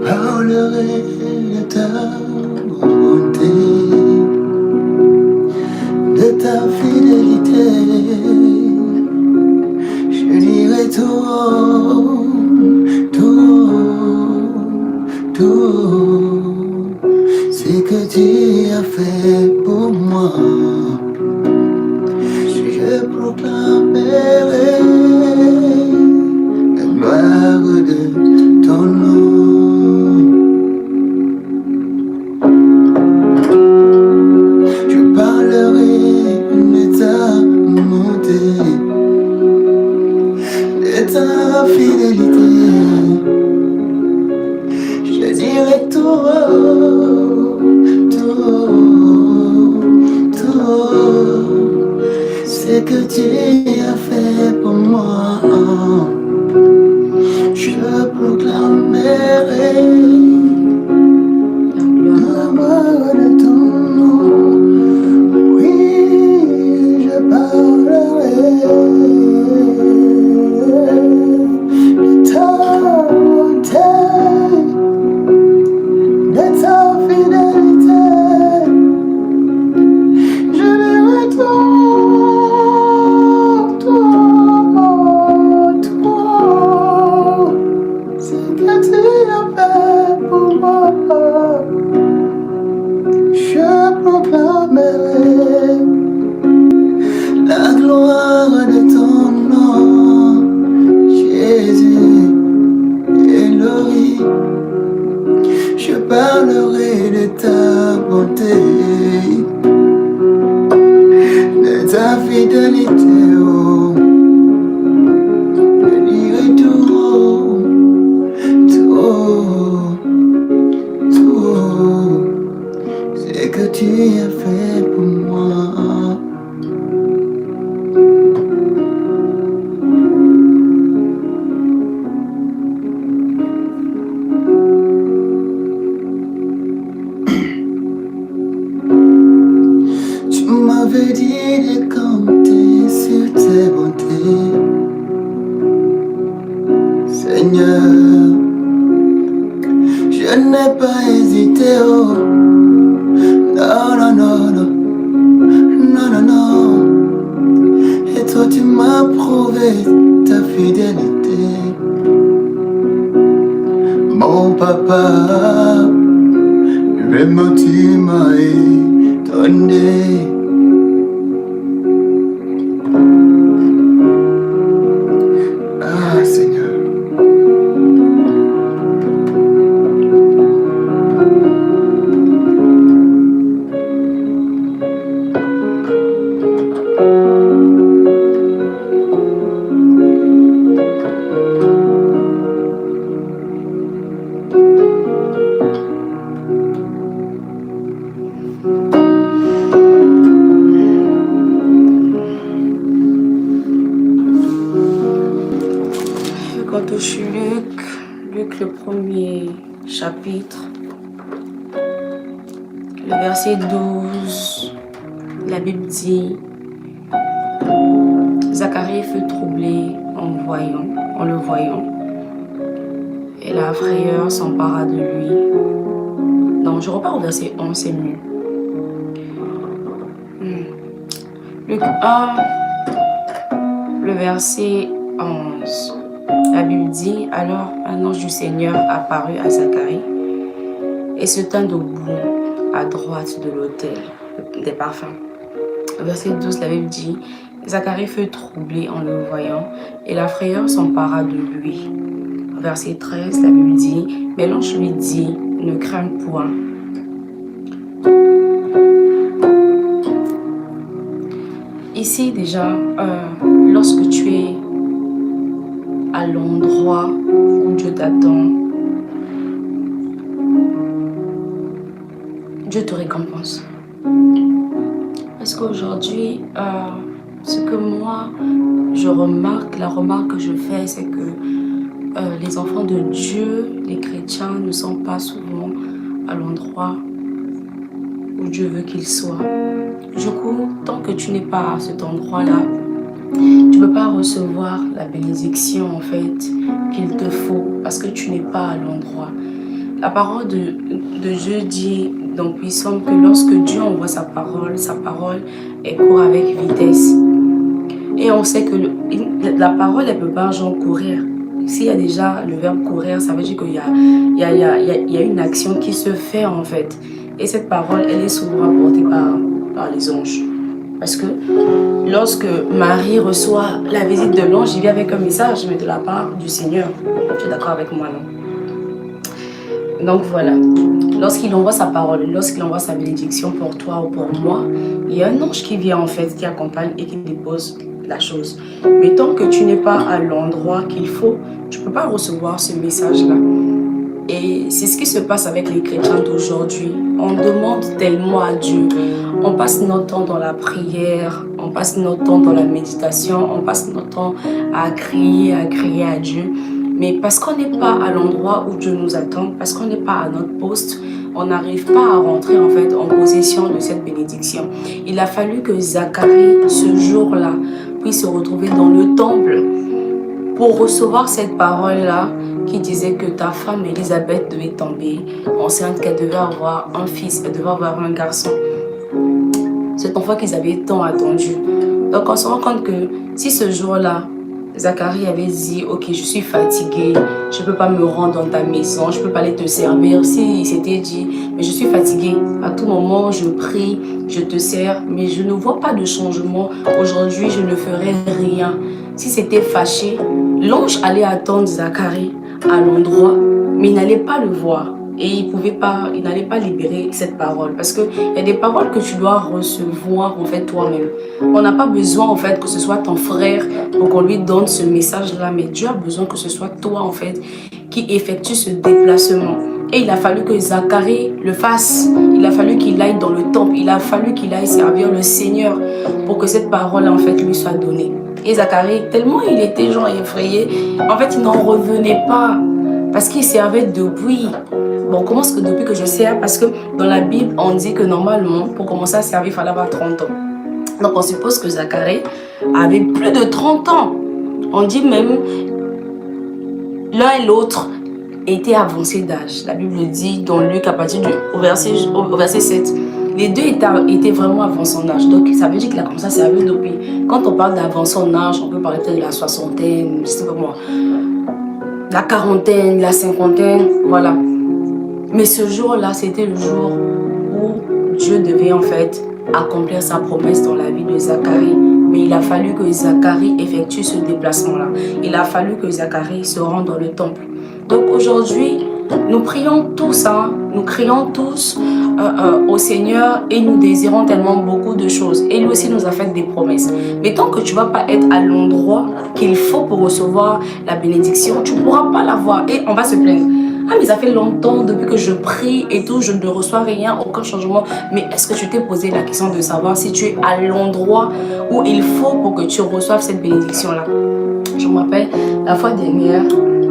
parlerai de ta bonté, de ta fidélité. Je dirai tout haut, tout haut, tout ce que tu as fait pour moi. Je proclamerai la gloire de ton nom. Je parlerai de ta bonté, de ta fidélité. Je dirai tout haut, tout haut, tout haut, ce que tu as fait pour moi. Je proclamerai la gloire de ton nom. Oui, je parlerai de ta bonté, de ta fidélité. Je dirai tout, ce que tu as fait pour moi. Je proclamerai la gloire de ton nom, Jésus, Elohim. Je parlerai de ta bonté, de ta fidélité. Oh, je dirai tout haut, tout haut, tout haut, ce que tu as fait pour moi. Tu m'avais dit de compter sur tes bontés, Seigneur. Je n'ai pas hésité, oh, non, non, non, non, non, non, non. Et toi tu m'as prouvé ta fidélité, mon papa. Vraiment tu m'as étonné. Ah Seigneur. Quand je suis Luc le premier chapitre, le verset 12, la Bible dit, Zacharie fut troublé en le voyant, et la frayeur s'empara de lui. Donc je repars au verset 11, c'est mieux. Luc 1, le verset 11. La Bible dit, alors un ange du Seigneur apparut à Zacharie et se tint debout à droite de l'autel des parfums. Verset 12, la Bible dit, Zacharie fut troublé en le voyant et la frayeur s'empara de lui. Verset 13, la Bible dit, mais l'ange lui dit, ne crains point. Ici déjà, lorsque tu es à l'endroit où Dieu t'attend, Dieu te récompense. Parce qu'aujourd'hui, ce que moi je remarque, la remarque que je fais, c'est que les enfants de Dieu, les chrétiens, ne sont pas souvent à l'endroit où Dieu veut qu'ils soient. Du coup, tant que tu n'es pas à cet endroit-là, tu ne peux pas recevoir la bénédiction en fait qu'il te faut parce que tu n'es pas à l'endroit. la parole de Dieu dit dans Puissant que lorsque Dieu envoie sa parole elle court avec vitesse. Et on sait que la parole, elle ne peut pas genre courir. S'il y a déjà le verbe courir, ça veut dire qu'il y a une action qui se fait en fait. Et cette parole, elle est souvent apportée par les anges. Parce que lorsque Marie reçoit la visite de l'ange, il vient avec un message, mais de la part du Seigneur. Tu es d'accord avec moi, non? Donc voilà, lorsqu'il envoie sa parole, lorsqu'il envoie sa bénédiction pour toi ou pour moi, il y a un ange qui vient en fait, qui accompagne et qui dépose la chose. Mais tant que tu n'es pas à l'endroit qu'il faut, tu ne peux pas recevoir ce message-là. Et c'est ce qui se passe avec les chrétiens d'aujourd'hui. On demande tellement à Dieu. On passe notre temps dans la prière, on passe notre temps dans la méditation, on passe notre temps à crier à Dieu. Mais parce qu'on n'est pas à l'endroit où Dieu nous attend, parce qu'on n'est pas à notre poste, on n'arrive pas à rentrer en fait en possession de cette bénédiction. Il a fallu que Zacharie, ce jour-là, puisse se retrouver dans le temple pour recevoir cette parole-là qui disait que ta femme Élisabeth devait tomber enceinte, qu'elle devait avoir un fils, elle devait avoir un garçon. Cet enfant qu'ils avaient tant attendu. Donc on se rend compte que si ce jour-là, Zacharie avait dit, ok, je suis fatigué, je ne peux pas me rendre dans ta maison, je ne peux pas aller te servir. S'il s'était dit, mais je suis fatigué, à tout moment je prie, je te sers, mais je ne vois pas de changement, aujourd'hui je ne ferai rien. Si c'était fâché, l'ange allait attendre Zacharie à l'endroit, mais il n'allait pas le voir. Et il n'allait pas libérer cette parole. Parce qu'il y a des paroles que tu dois recevoir en fait toi-même. On n'a pas besoin en fait que ce soit ton frère pour qu'on lui donne ce message-là. Mais Dieu a besoin que ce soit toi en fait qui effectue ce déplacement. Et il a fallu que Zacharie le fasse. Il a fallu qu'il aille dans le temple. Il a fallu qu'il aille servir le Seigneur pour que cette parole en fait lui soit donnée. Et Zacharie, tellement il était genre effrayé, en fait il n'en revenait pas. Parce qu'il servait depuis. Bon, comment est-ce que depuis que je sers? Parce que dans la Bible, on dit que normalement, pour commencer à servir, il fallait avoir 30 ans. Donc, on suppose que Zacharie avait plus de 30 ans. On dit même, l'un et l'autre étaient avancés d'âge. La Bible dit dans Luc, à partir au verset 7, les deux étaient vraiment avancés en âge. Donc, ça veut dire qu'il a commencé à servir depuis. Quand on parle d'avancé en âge, on peut parler peut-être de la soixantaine, je sais pas moi, la quarantaine, la cinquantaine, voilà. Mais ce jour-là, c'était le jour où Dieu devait en fait accomplir sa promesse dans la vie de Zacharie. Mais il a fallu que Zacharie effectue ce déplacement-là. Il a fallu que Zacharie se rende dans le temple. Donc aujourd'hui, nous prions tous, nous crions tous au Seigneur et nous désirons tellement beaucoup de choses. Et lui aussi nous a fait des promesses. Mais tant que tu ne vas pas être à l'endroit qu'il faut pour recevoir la bénédiction, tu ne pourras pas l'avoir. Et on va se plaindre. Ah, mais ça fait longtemps depuis que je prie et tout, je ne reçois rien, aucun changement. Mais est-ce que tu t'es posé la question de savoir si tu es à l'endroit où il faut pour que tu reçoives cette bénédiction-là? Je me rappelle, la fois dernière,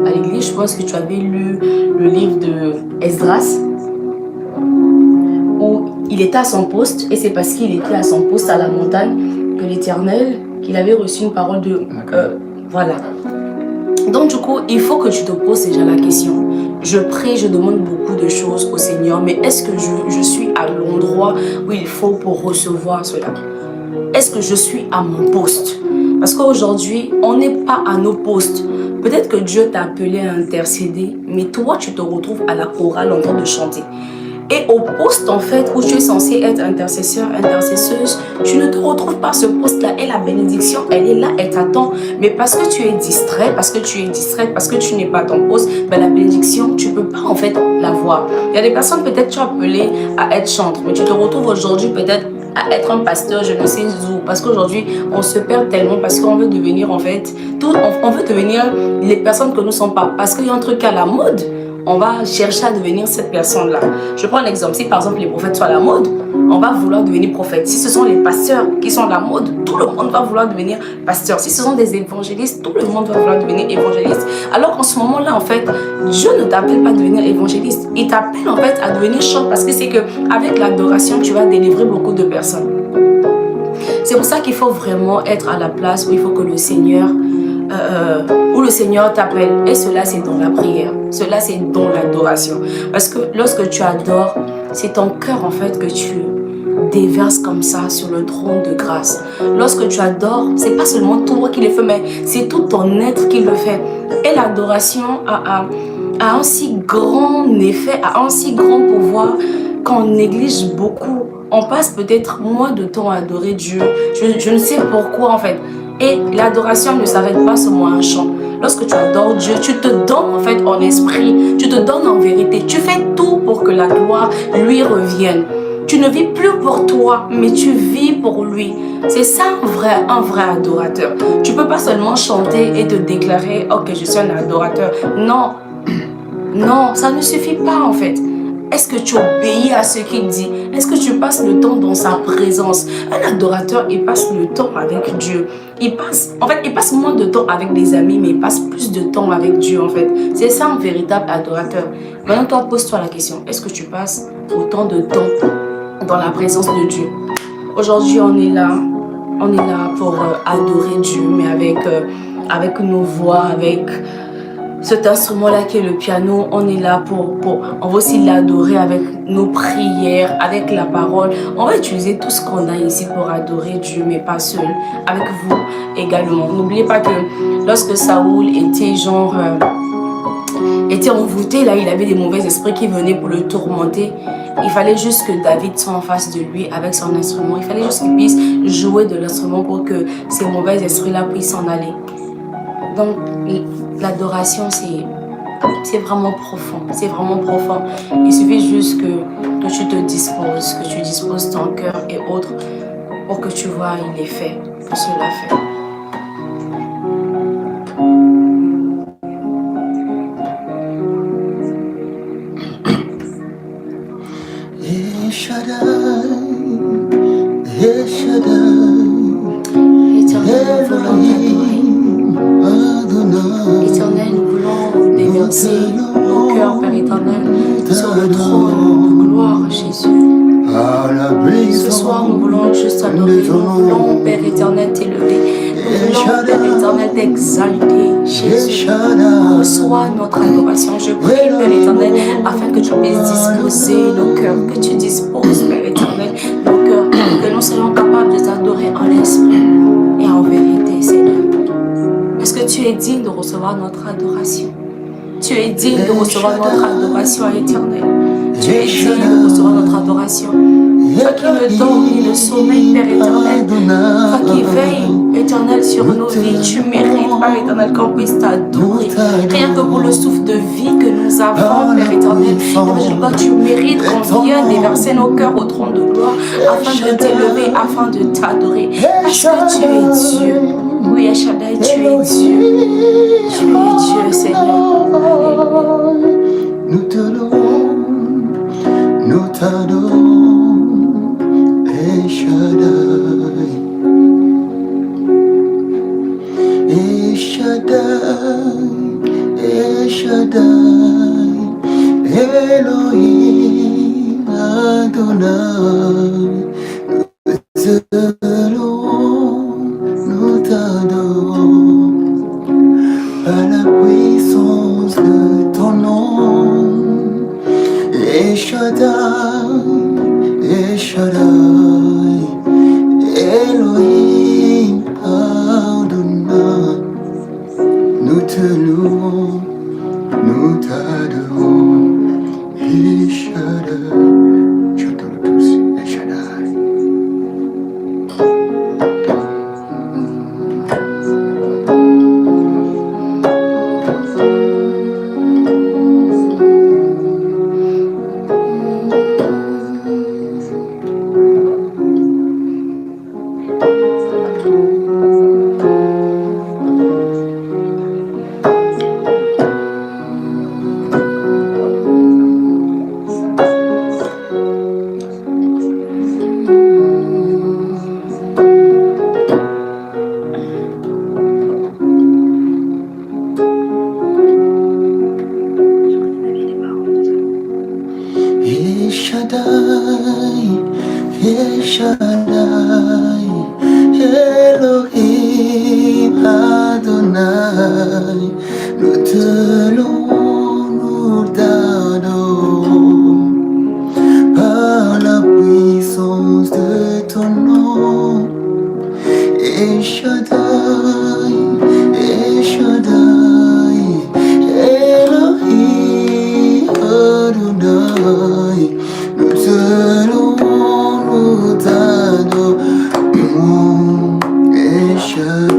à l'église, je pense que tu avais lu le livre de Esdras, où il était à son poste, et c'est parce qu'il était à son poste à la montagne que l'Éternel, qu'il avait reçu une parole de... voilà. Donc du coup, il faut que tu te poses déjà la question. Je prie, je demande beaucoup de choses au Seigneur, mais est-ce que je suis à l'endroit où il faut pour recevoir cela? Est-ce que je suis à mon poste? Parce qu'aujourd'hui, on n'est pas à nos postes. Peut-être que Dieu t'a appelé à intercéder, mais toi, tu te retrouves à la chorale en train de chanter. Et au poste en fait où tu es censé être intercesseur, intercesseuse, tu ne te retrouves pas à ce poste-là et la bénédiction, elle est là, elle t'attend. Mais parce que tu es distrait, parce que tu es distraite, parce que tu n'es pas à ton poste, ben la bénédiction, tu ne peux pas en fait l'avoir. Il y a des personnes peut-être tu es appelé à être chantre, mais tu te retrouves aujourd'hui peut-être à être un pasteur, je ne sais où. Parce qu'aujourd'hui, on se perd tellement parce qu'on veut devenir en fait, on veut devenir les personnes que nous ne sommes pas. Parce qu'il y a un truc à la mode. On va chercher à devenir cette personne-là. Je prends un exemple. Si par exemple les prophètes sont à la mode, on va vouloir devenir prophète. Si ce sont les pasteurs qui sont à la mode, tout le monde va vouloir devenir pasteur. Si ce sont des évangélistes, tout le monde va vouloir devenir évangéliste. Alors qu'en ce moment-là, en fait, Dieu ne t'appelle pas à devenir évangéliste. Il t'appelle en fait à devenir chanteur parce que c'est qu'avec l'adoration, tu vas délivrer beaucoup de personnes. C'est pour ça qu'il faut vraiment être à la place où il faut que le Seigneur... où le Seigneur t'appelle. Et cela, c'est dans la prière. Cela, c'est dans l'adoration. Parce que lorsque tu adores, c'est ton cœur en fait que tu déverses comme ça sur le trône de grâce. Lorsque tu adores, c'est pas seulement toi qui le fais, mais c'est tout ton être qui le fait. Et l'adoration a un si grand effet, a un si grand pouvoir qu'on néglige beaucoup. On passe peut-être moins de temps à adorer Dieu. Je ne sais pourquoi en fait. Et l'adoration ne s'arrête pas seulement à un chant. Lorsque tu adores Dieu, tu te donnes en fait en esprit, tu te donnes en vérité. Tu fais tout pour que la gloire lui revienne. Tu ne vis plus pour toi, mais tu vis pour lui. C'est ça un vrai adorateur. Tu ne peux pas seulement chanter et te déclarer « Ok, je suis un adorateur ». Non, non, ça ne suffit pas en fait. Est-ce que tu obéis à ce qu'il dit? Est-ce que tu passes le temps dans sa présence? Un adorateur, il passe le temps avec Dieu. Il passe moins de temps avec des amis, mais il passe plus de temps avec Dieu en fait. C'est ça un véritable adorateur. Maintenant, toi, pose-toi la question. Est-ce que tu passes autant de temps dans la présence de Dieu? Aujourd'hui, on est là pour adorer Dieu, mais avec nos voix, avec cet instrument-là qui est le piano. On est là on va aussi l'adorer avec nos prières, avec la parole. On va utiliser tout ce qu'on a ici pour adorer Dieu, mais pas seul, avec vous également. N'oubliez pas que lorsque Saoul était envoûté, là, il avait des mauvais esprits qui venaient pour le tourmenter. Il fallait juste que David soit en face de lui avec son instrument. Il fallait juste qu'il puisse jouer de l'instrument pour que ces mauvais esprits-là puissent s'en aller. Donc, l'adoration, c'est vraiment profond. C'est vraiment profond. Il suffit juste que tu te disposes, que tu disposes ton cœur et autres pour que tu vois, il est fait, que cela fait. Éternel, nous voulons déverser nos cœurs, Père éternel, sur le trône de gloire, Jésus. Ce soir, nous voulons juste adorer, nous voulons, Père éternel, t'élever. Nous voulons, Père éternel, t'exalter, Jésus. Reçois notre adoration. Je prie, Père éternel, afin que tu puisses disposer nos cœurs, que tu disposes, Père éternel, nos cœurs, que nous soyons capables de t'adorer en l'esprit et en vérité, Seigneur. Parce que tu es digne de recevoir notre adoration. Tu es digne de recevoir notre adoration éternelle. Tu es digne de recevoir notre adoration. Toi qui ne dors ni le sommeil, Père éternel. Toi qui veille, éternel, sur nos vies. Tu mérites, Père éternel, qu'on puisse t'adorer. Rien que pour le souffle de vie que nous avons, Père éternel. Tu mérites qu'on vienne déverser nos cœurs au trône de gloire afin de t'élever, afin de t'adorer. Parce que tu es Dieu. Oui, Shaddai, tu es Dieu. Tu es Dieu, Seigneur. Nous te louons, nous t'adorons, et Shaddai, et Shaddai, et Shaddai, Elohim Adonai, nous te louons, nous t'adorons, à la puissance de ton nom. Et Shaddai, Elohim Adonai, nous te louons, nous t'adorons, et Shaddai, j'entends tous, et Shaddai. Shaddai, Elohim Adonai. Adonai, nous te louons, nous t'adorons par la puissance de ton nom. El Shaddai, El Shaddai, Elohim Adonai, nous te louons, nous t'adorons, El Shaddai.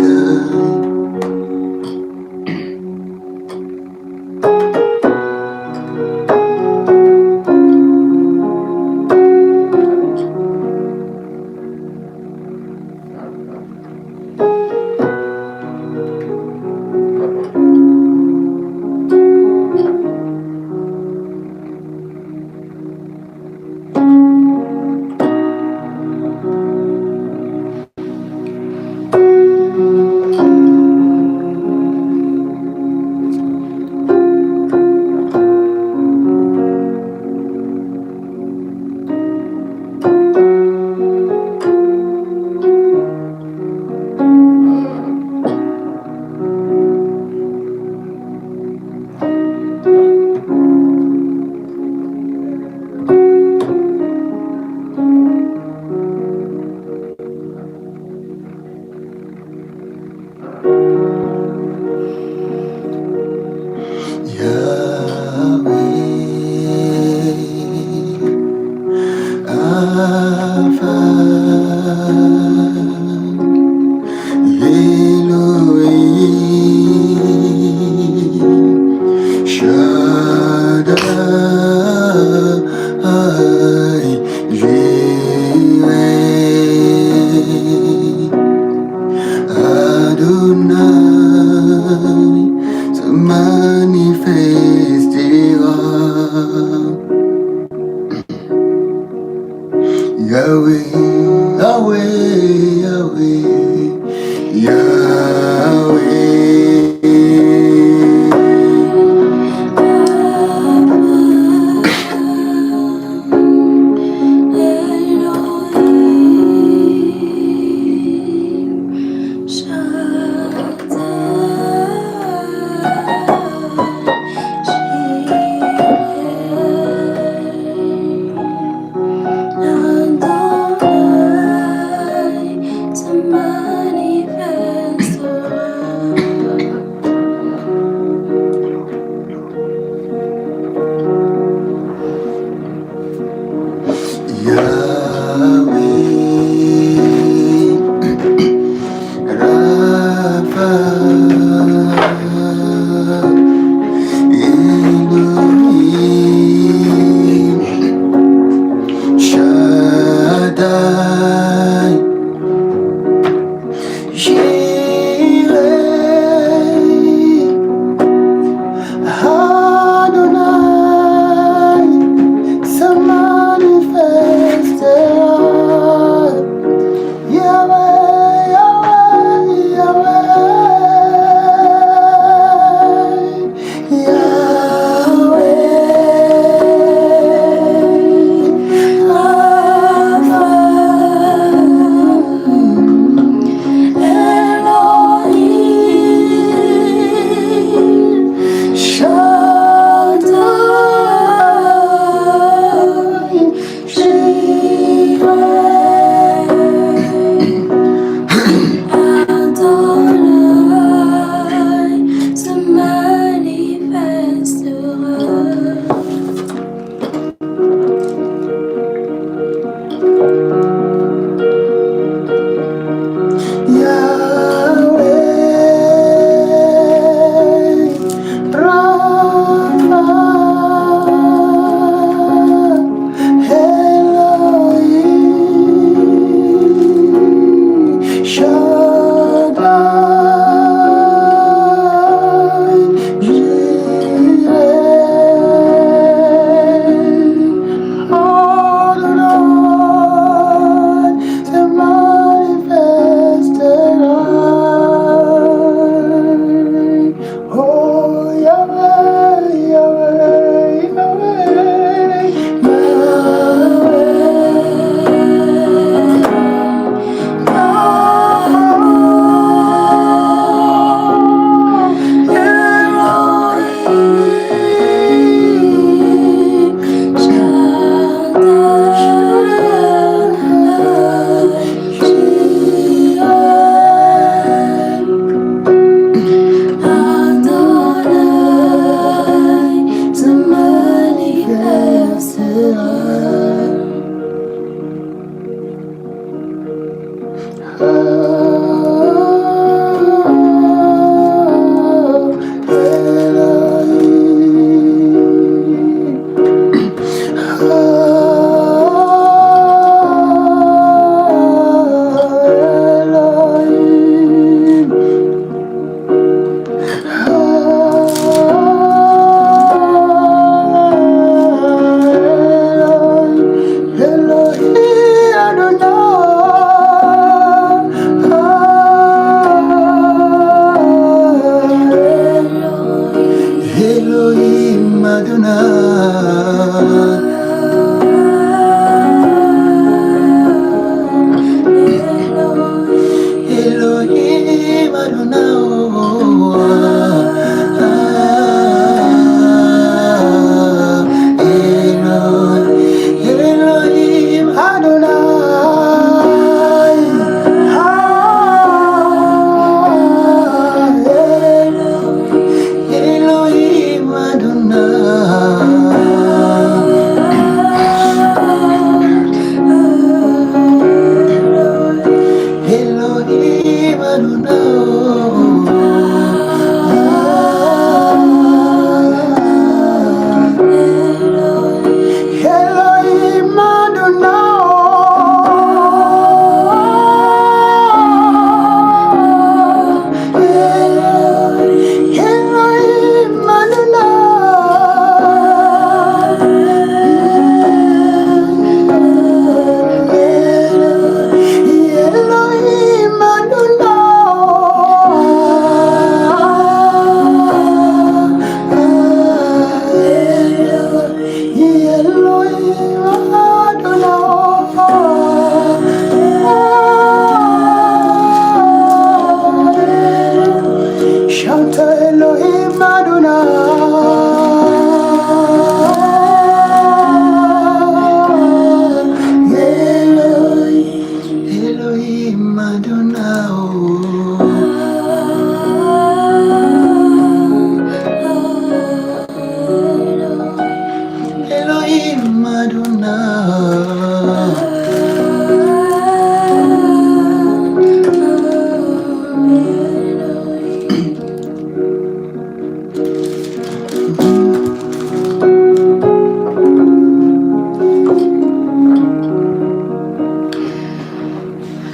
Elohim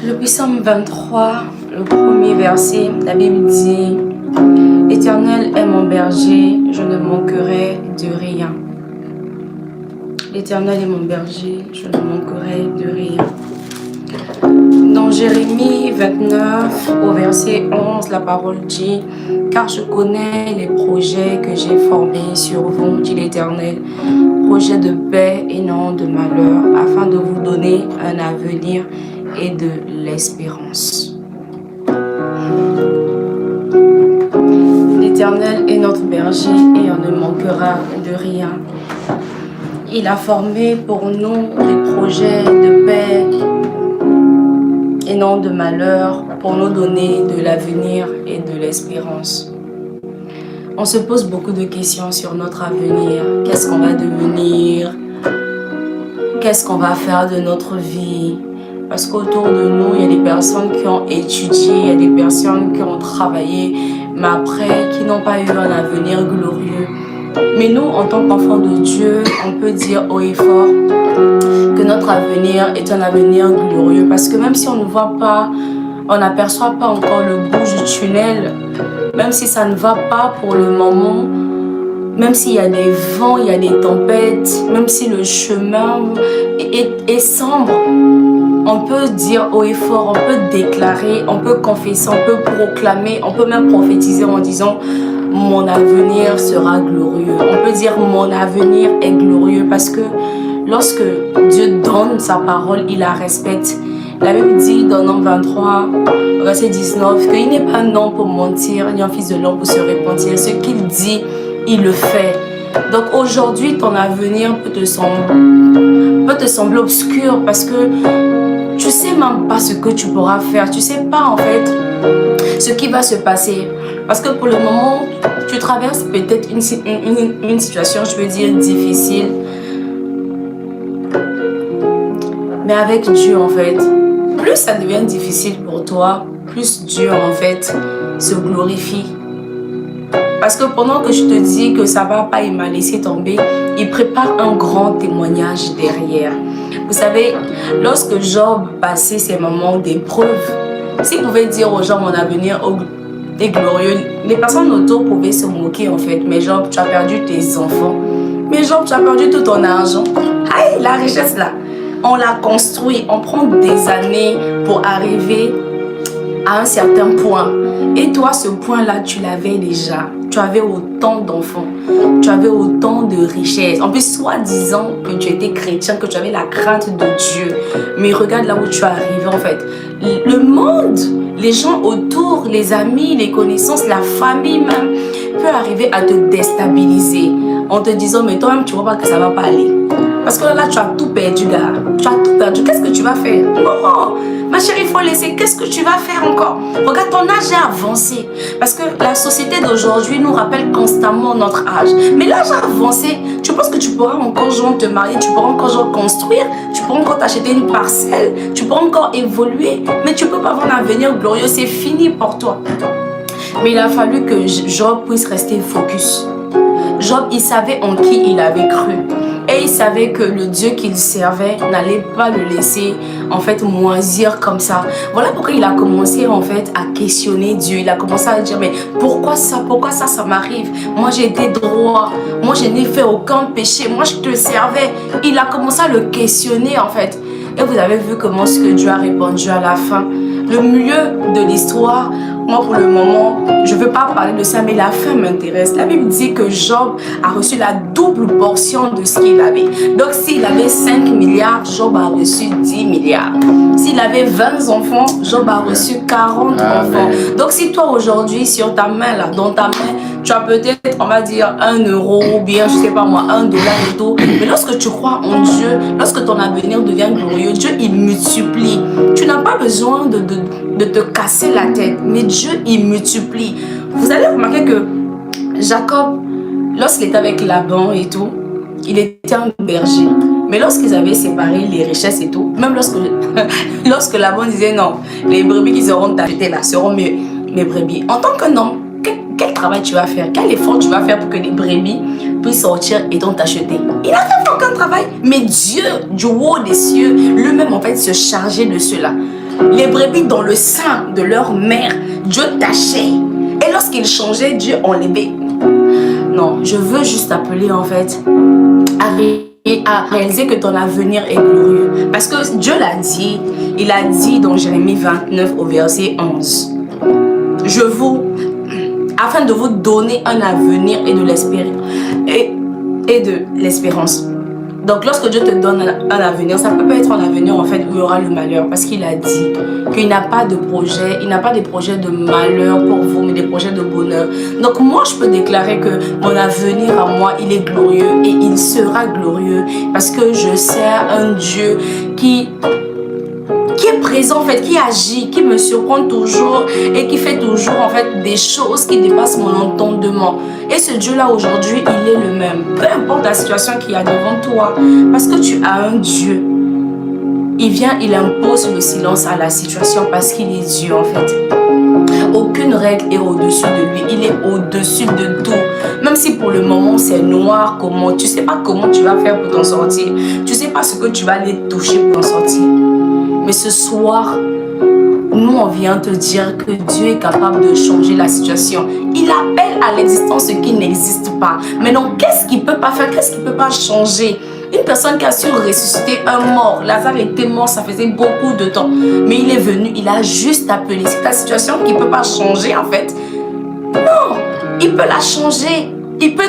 Le psaume 23, le premier verset, la Bible dit: L'Éternel est mon berger, je ne manquerai de rien. L'Éternel est mon berger, je ne manquerai de rien. Dans Jérémie 29, au verset 11, la parole dit: Car je connais les projets que j'ai formés sur vous, dit l'Éternel, projets de paix et non de malheur, afin de vous donner un avenir et de l'espérance. L'Éternel est notre berger et on ne manquera de rien. Il a formé pour nous des projets de paix et non de malheur, pour nous donner de l'avenir et de l'espérance. On se pose beaucoup de questions sur notre avenir. Qu'est-ce qu'on va devenir? Qu'est-ce qu'on va faire de notre vie? Parce qu'autour de nous, il y a des personnes qui ont étudié, il y a des personnes qui ont travaillé, mais après, qui n'ont pas eu un avenir glorieux. Mais nous, en tant qu'enfants de Dieu, on peut dire haut et fort que notre avenir est un avenir glorieux. Parce que même si on ne voit pas, on n'aperçoit pas encore le bout du tunnel, même si ça ne va pas pour le moment, même s'il y a des vents, il y a des tempêtes, même si le chemin est sombre, on peut dire haut et fort, on peut déclarer, on peut confesser, on peut proclamer, on peut même prophétiser en disant: mon avenir sera glorieux. On peut dire: mon avenir est glorieux, parce que lorsque Dieu donne sa parole, il la respecte. La Bible dit dans Nombre 23, verset 19, qu'il n'est pas un homme pour mentir, ni un fils de l'homme pour se repentir. Ce qu'il dit, il le fait. Donc aujourd'hui, ton avenir peut te sembler obscur, parce que tu sais même pas ce que tu pourras faire. Tu sais pas en fait ce qui va se passer. Parce que pour le moment, tu traverses peut-être une situation, je veux dire, difficile. Mais avec Dieu, en fait, plus ça devient difficile pour toi, plus Dieu, en fait, se glorifie. Parce que pendant que je te dis que ça va pas, il m'a laissé tomber, il prépare un grand témoignage derrière. Vous savez, lorsque Job passait ces moments d'épreuve, s'il pouvait dire aux gens: mon avenir est glorieux, les personnes autour pouvaient se moquer en fait. Mais Job, tu as perdu tes enfants. Mais Job, tu as perdu tout ton argent. Aïe, la richesse là, on la construit, on prend des années pour arriver à un certain point. Et toi, ce point-là, tu l'avais déjà. tu avais autant d'enfants, tu avais autant de richesses. En plus, soi-disant que tu étais chrétien, que tu avais la crainte de Dieu. Mais regarde là où tu es arrivé en fait. Le monde, les gens autour, les amis, les connaissances, la famille même, peut arriver à te déstabiliser en te disant mais toi-même tu vois pas que ça va pas aller. Parce que là tu as tout perdu gars. Tu as tout perdu. Qu'est-ce que tu vas faire? Non, ma chérie, il faut laisser. Qu'est-ce que tu vas faire encore? Regarde, ton âge est avancé. Parce que la société d'aujourd'hui nous rappelle constamment notre âge. Mais l'âge a avancé. Tu penses que tu pourras encore genre te marier, tu pourras encore genre construire, tu pourras encore t'acheter une parcelle, tu pourras encore évoluer, mais tu peux pas avoir un avenir glorieux. C'est fini pour toi. Mais il a fallu que Job puisse rester focus. Job, il savait en qui il avait cru. Et il savait que le Dieu qu'il servait n'allait pas le laisser en fait moisir comme ça. Voilà pourquoi il a commencé en fait à questionner Dieu. Il a commencé à dire mais pourquoi ça m'arrive? Moi j'ai été droit, moi je n'ai fait aucun péché, moi je te servais. Il a commencé à le questionner en fait. Et vous avez vu comment ce que Dieu a répondu à la fin. Le milieu de l'histoire, moi pour le moment, je ne veux pas parler de ça, mais la fin m'intéresse. La Bible dit que Job a reçu la double portion de ce qu'il avait. Donc s'il avait 5 milliards, Job a reçu 10 milliards. S'il avait 20 enfants, Job a reçu 40 enfants. Donc si toi aujourd'hui, sur ta main, là, dans ta main, tu as peut-être, on va dire, 1 euro ou bien, je sais pas moi, $1 et tout. Mais lorsque tu crois en Dieu, lorsque ton avenir devient glorieux, Dieu, il multiplie. Tu n'as pas besoin de te casser la tête, mais Dieu, il multiplie. Vous allez remarquer que Jacob, lorsqu'il était avec Laban et tout, il était un berger. Mais lorsqu'ils avaient séparé les richesses et tout, même lorsque Laban disait non, les brebis qui seront achetées là seront mes brebis. En tant qu'un homme, quel travail tu vas faire? Quel effort tu vas faire pour que les brebis puissent sortir et donc t'acheter? Il n'a fait aucun travail. Mais Dieu, du haut des cieux, lui-même en fait se chargeait de cela. Les brebis dans le sein de leur mère, Dieu tâchait. Et lorsqu'il changeait, Dieu enlevait. Non, je veux juste appeler en fait à réaliser que ton avenir est glorieux. Parce que Dieu l'a dit, il a dit dans Jérémie 29 au verset 11. Afin de vous donner un avenir et de l'espérance. Donc lorsque Dieu te donne un avenir, ça peut pas être un avenir en fait où il y aura le malheur, parce qu'il a dit qu'il n'a pas de projet, il n'a pas des projets de malheur pour vous, mais des projets de bonheur. Donc moi je peux déclarer que mon avenir à moi, il est glorieux et il sera glorieux parce que je sers un Dieu qui est présent en fait, qui agit, qui me surprend toujours et qui fait toujours en fait des choses qui dépassent mon entendement. Et ce Dieu-là aujourd'hui, il est le même. Peu importe la situation qu'il y a devant toi, parce que tu as un Dieu. Il vient, il impose le silence à la situation parce qu'il est Dieu en fait. Aucune règle est au-dessus de lui. Il est au-dessus de tout. Même si pour le moment c'est noir, comment, tu sais pas comment tu vas faire pour t'en sortir. Tu sais pas ce que tu vas aller toucher pour t'en sortir. Mais ce soir, nous on vient te dire que Dieu est capable de changer la situation. Il appelle à l'existence ce qui n'existe pas. Maintenant, qu'est-ce qu'il peut pas faire? Qu'est-ce qu'il peut pas changer? Une personne qui a su ressusciter un mort. Lazare était mort, ça faisait beaucoup de temps. Mais il est venu, il a juste appelé. C'est ta situation qui ne peut pas changer en fait. Non, il peut la changer. Il peut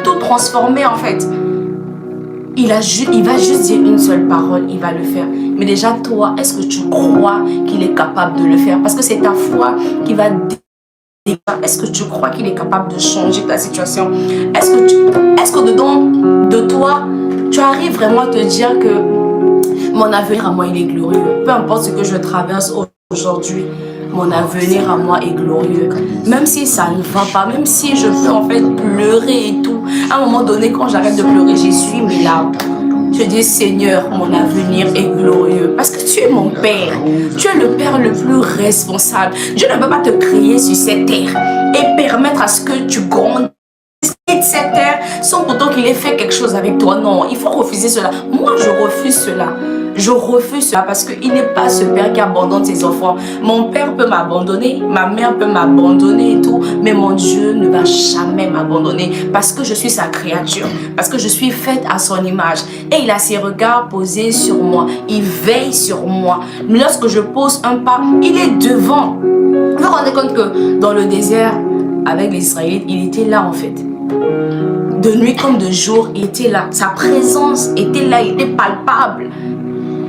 tout transformer en fait. Il va juste dire une seule parole, il va le faire. Mais déjà toi, est-ce que tu crois qu'il est capable de le faire? Parce que c'est ta foi qui va dire. Est-ce que tu crois qu'il est capable de changer ta situation? Est-ce que dedans de toi, tu arrives vraiment à te dire que mon avenir à moi, il est glorieux. Peu importe ce que je traverse aujourd'hui, mon avenir à moi est glorieux. Même si ça ne va pas, même si je peux en fait pleurer et tout. À un moment donné, quand j'arrête de pleurer, j'essuie mes larmes. Je dis, Seigneur, mon avenir est glorieux. Parce que tu es mon Père. Tu es le Père le plus responsable. Dieu ne peut pas te créer sur cette terre et permettre à ce que tu grandisses cette terre sans pourtant qu'il ait fait quelque chose avec toi. Non, il faut refuser cela. Moi, je refuse cela. Je refuse cela parce qu'il n'est pas ce père qui abandonne ses enfants. Mon père peut m'abandonner, ma mère peut m'abandonner et tout, mais mon Dieu ne va jamais m'abandonner parce que je suis sa créature, parce que je suis faite à son image et il a ses regards posés sur moi. Il veille sur moi. Lorsque je pose un pas, il est devant. Vous vous rendez compte que dans le désert, avec les Israélites, il était là en fait. De nuit comme de jour, il était là. Sa présence était là, il était palpable.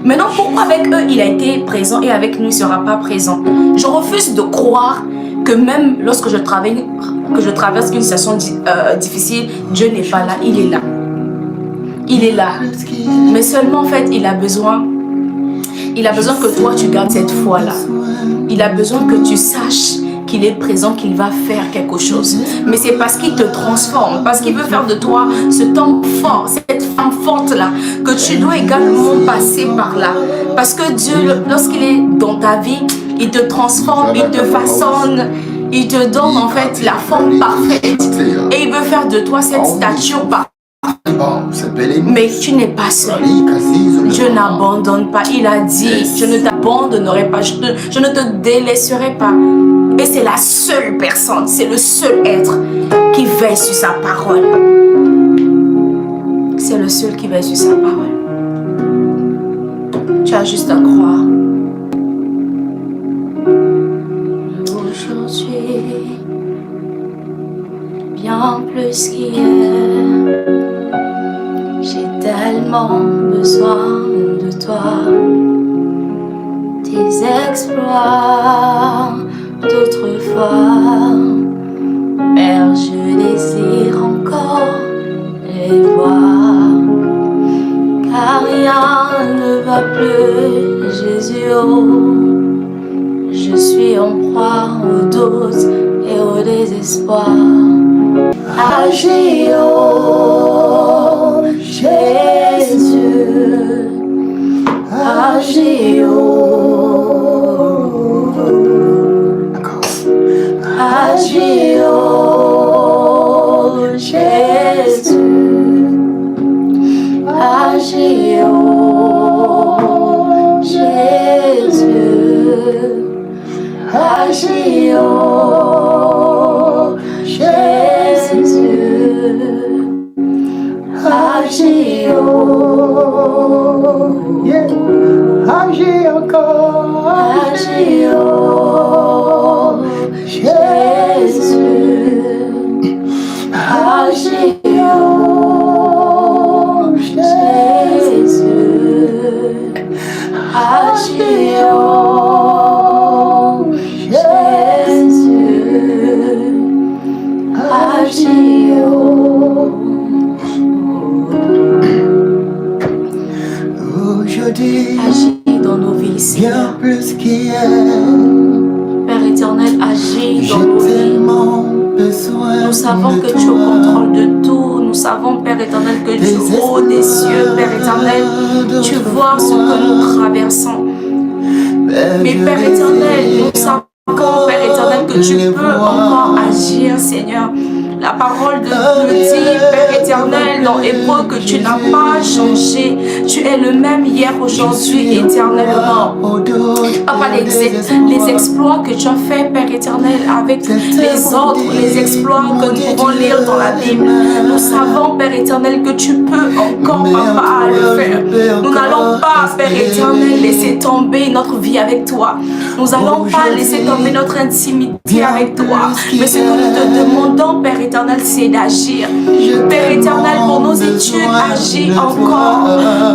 Maintenant, pourquoi avec eux, il a été présent et avec nous, il ne sera pas présent? Je refuse de croire que même lorsque je traverse une situation difficile, Dieu n'est pas là, il est là. Il est là. Mais seulement, en fait, il a besoin que toi, tu gardes cette foi-là. Il a besoin que tu saches qu'il est présent, qu'il va faire quelque chose. Mais c'est parce qu'il te transforme, parce qu'il veut faire de toi cet homme fort, cette femme forte-là, que tu dois également passer par là. Parce que Dieu, lorsqu'il est dans ta vie, il te transforme, il te façonne, il te donne en fait la forme parfaite. Et il veut faire de toi cette stature parfaite. Mais tu n'es pas seul. Dieu n'abandonne pas. Il a dit, je ne t'abandonnerai pas, je ne te délaisserai pas. Et c'est la seule personne, c'est le seul être qui veille sur sa parole. C'est le seul qui veille sur sa parole. Tu as juste à croire. Aujourd'hui, bien plus qu'hier, j'ai tellement besoin de toi. Tes exploits d'autrefois, Père, je désire encore les voir, car rien ne va plus, Jésus, oh. Je suis en proie aux doutes et au désespoir. Agis, oh Jésus, agis, oh, agis, oh Jésus, agis, oh Jésus, agis, oh Jésus, agis, oh, yeah. Agis encore, agis, oh Jésus, agis, oh Jésus, agis, oh Jésus, agis, oh. Aujourd'hui, Agis dans nos vies, Seigneur. bien plus qu'hier, Père éternel, agis dans nos j'ai vies. tellement besoin. Nous savons de que tu es au toi. contrôle de tout. Nous savons, Père éternel, que tu es haut des cieux, Père éternel. Tu vois ce que nous traversons. Mais Père éternel, nous savons, Père éternel, que tu peux encore agir, Seigneur. La parole de Dieu dit, Père éternel, dans Hébreu, que tu n'as pas changé. Tu es le même hier, aujourd'hui, éternellement. Papa, les exploits que tu as fait, Père éternel, avec les ordres, les exploits que nous pouvons lire dans la Bible. Nous savons, Père éternel, que tu peux encore, Papa, le faire. Nous n'allons pas, Père éternel, laisser tomber notre vie avec toi. Nous n'allons pas laisser tomber notre intimité avec toi. Mais ce que nous te demandons, Père éternel, c'est d'agir. Père éternel, pour nos études, agis encore.